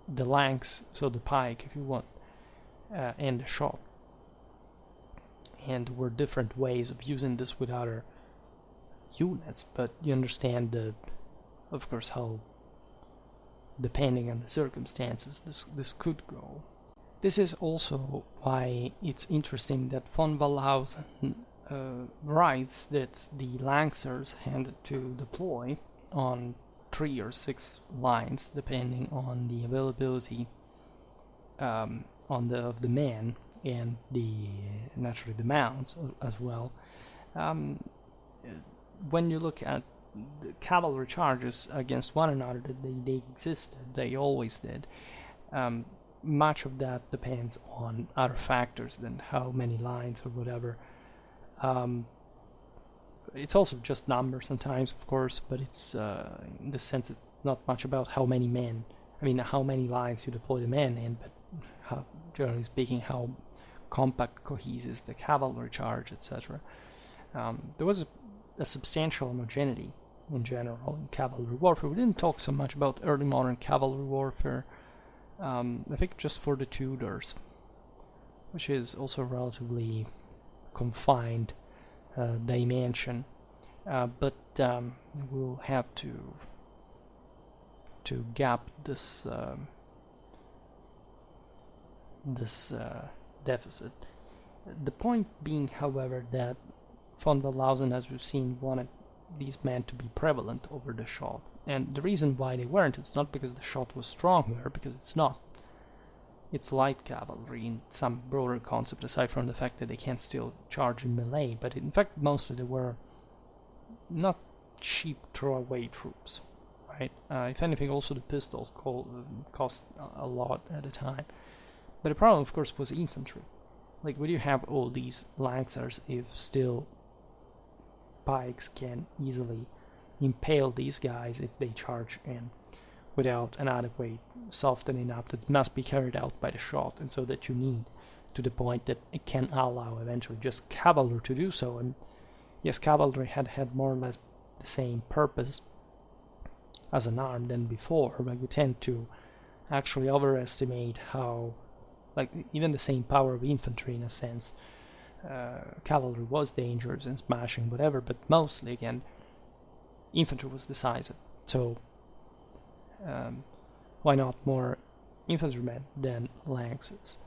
lance, so the pike if you want, and the shot. And there were different ways of using this with other units, but you understand of course how, depending on the circumstances, this could go. This is also why it's interesting that von Wallhausen writes that the Lancers had to deploy on 3 or 6 lines, depending on the availability of the men and naturally the mounts as well. When you look at the cavalry charges against one another, they existed, they always did. Much of that depends on other factors than how many lines or whatever. It's also just numbers sometimes, of course, but it's in the sense it's not much about how many men, how many lines you deploy the men in, but how, generally speaking, how compact, cohesive the cavalry charge, etc. There was a substantial homogeneity in general in cavalry warfare. We didn't talk so much about early modern cavalry warfare. I think just for the Tudors, which is also relatively confined dimension, but we'll have to gap this deficit. The point being, however, that von Wallhausen, as we've seen, wanted these men to be prevalent over the shot. And the reason why they weren't, it's not because the shot was stronger, because it's not. It's light cavalry in some broader concept, aside from the fact that they can still charge in melee, but in fact mostly they were not cheap throwaway troops, right? If anything, also the pistols cost a lot at the time. But the problem, of course, was infantry. Like, would you have all these lancers if still pikes can easily impale these guys if they charge in? without an adequate softening up that must be carried out by the shot, and so that you need to the point that it can allow eventually just cavalry to do so. And yes, cavalry had more or less the same purpose as an arm than before, but we tend to actually overestimate how, like, even the same power of infantry in a sense. Cavalry was dangerous and smashing, whatever, but mostly, again, infantry was decisive. So why not more infantrymen than lancers?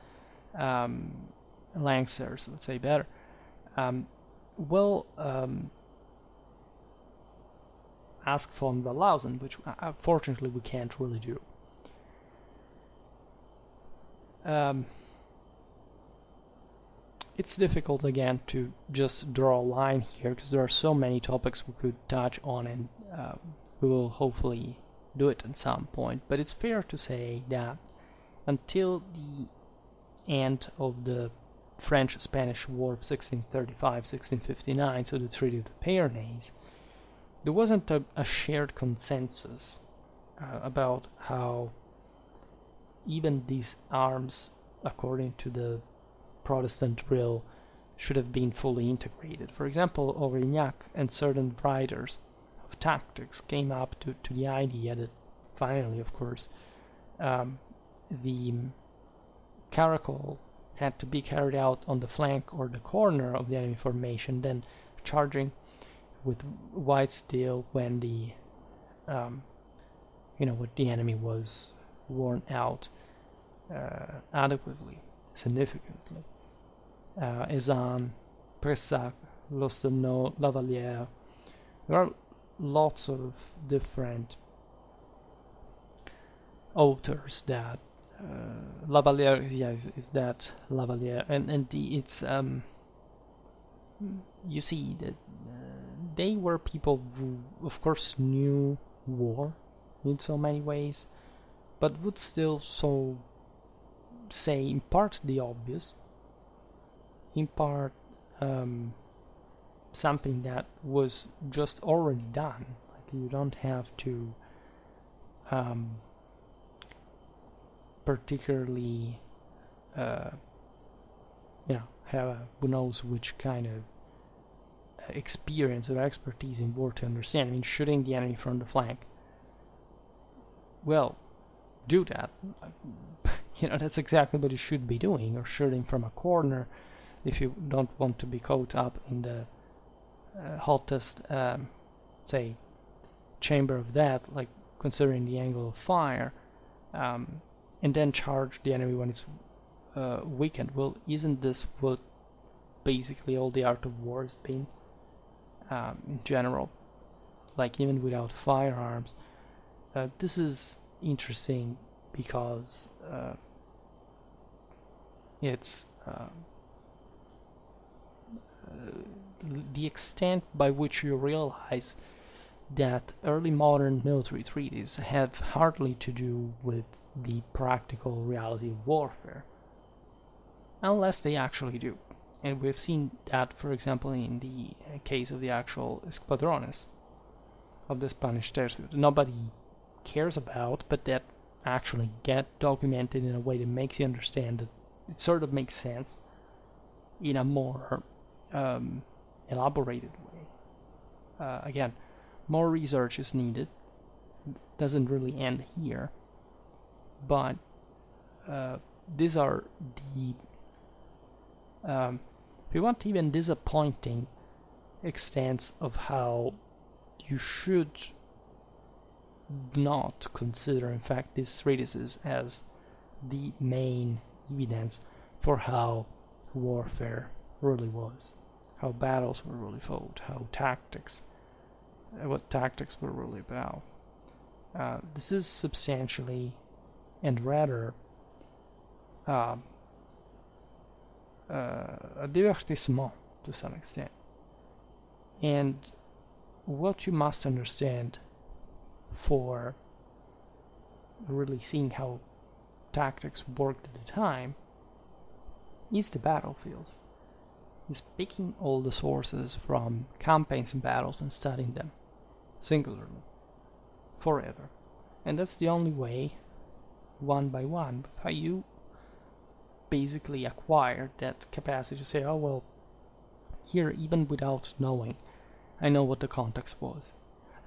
Lancers, let's say better. Ask von Wallhausen, which fortunately we can't really do. It's difficult again to just draw a line here because there are so many topics we could touch on, and we will hopefully do it at some point. But it's fair to say that until the end of the French-Spanish War of 1635-1659, so the Treaty of the Pyrenees, there wasn't a shared consensus about how even these arms, according to the Protestant drill, should have been fully integrated. For example, Aurignac and certain writers of tactics came up to the idea that finally, of course, the Caracole had to be carried out on the flank or the corner of the enemy formation, then charging with white steel when the when the enemy was worn out adequately, significantly. Ezan, Pressac, Lostenot, Lavalière. There are lots of different authors that Lavalière, is that Lavalière, and it's you see that they were people who, of course, knew war in so many ways, but would still say in part the obvious, in part something that was just already done. Like, you don't have to particularly have who knows which kind of experience or expertise in war to understand. I mean, shooting the enemy from the flank, well, do that. That's exactly what you should be doing, or shooting from a corner if you don't want to be caught up in the hottest, say, chamber of death, like considering the angle of fire, and then charge the enemy when it's weakened. Well, isn't this what basically all the art of war has been in general? Like, even without firearms. This is interesting because it's the extent by which you realize that early modern military treaties have hardly to do with the practical reality of warfare, unless they actually do. And we've seen that, for example, in the case of the actual esquadrones of the Spanish Tercio. Nobody cares about, but that actually get documented in a way that makes you understand that it sort of makes sense in a more elaborated way. Again, more research is needed. It doesn't really end here, but these are the if you want, even disappointing extents of how you should not consider, in fact, these treatises as the main evidence for how warfare really was, how battles were really fought, how what tactics were really about. This is substantially and rather a divertissement to some extent. And what you must understand for really seeing how tactics worked at the time is the battlefield. Is picking all the sources from campaigns and battles and studying them singularly, forever. And that's the only way, one by one, how you basically acquire that capacity to say, oh well, here, even without knowing, I know what the context was.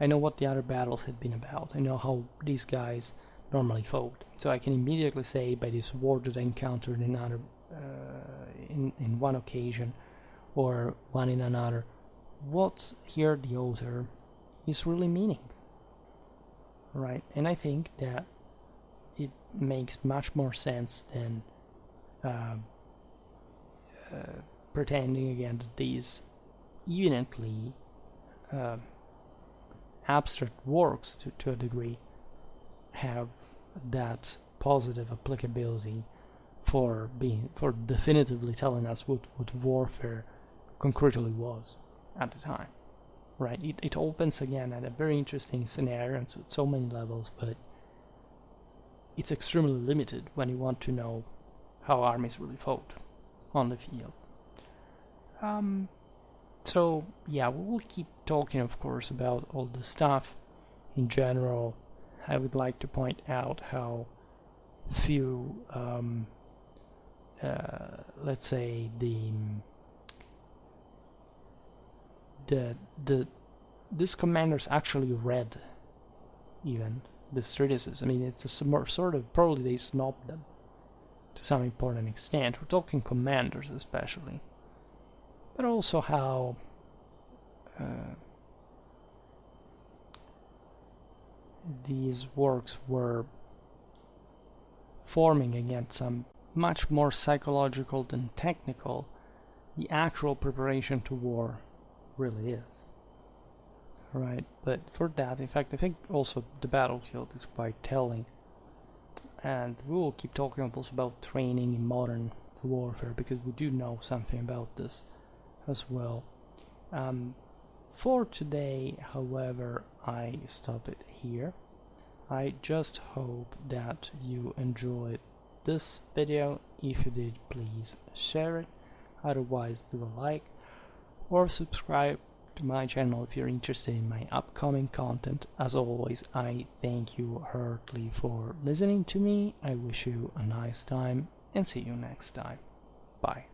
I know what the other battles had been about. I know how these guys normally fought. So I can immediately say, by this war that I encountered in another, in one occasion, or one in another, what here the author is really meaning. Right? And I think that it makes much more sense than pretending again that these evidently abstract works to a degree have that positive applicability for definitively telling us what warfare concretely was at the time. Right? It opens again at a very interesting scenario on so many levels, but it's extremely limited when you want to know how armies really fought on the field. So yeah, we will keep talking, of course, about all the stuff in general. I would like to point out how few, let's say, these commanders actually read even this treatises. I mean, it's a sort of, probably they snobbed them to some important extent. We're talking commanders especially, but also how these works were forming against some much more psychological than technical the actual preparation to war really is. Right, but for that, in fact, I think also the battlefield is quite telling, and we will keep talking also about training in modern warfare, because we do know something about this as well. For today, however, I stop it here. I just hope that you enjoyed this video. If you did, please share it. Otherwise, do a like or subscribe to my channel if you're interested in my upcoming content. As always, I thank you heartily for listening to me. I wish you a nice time and see you next time. Bye.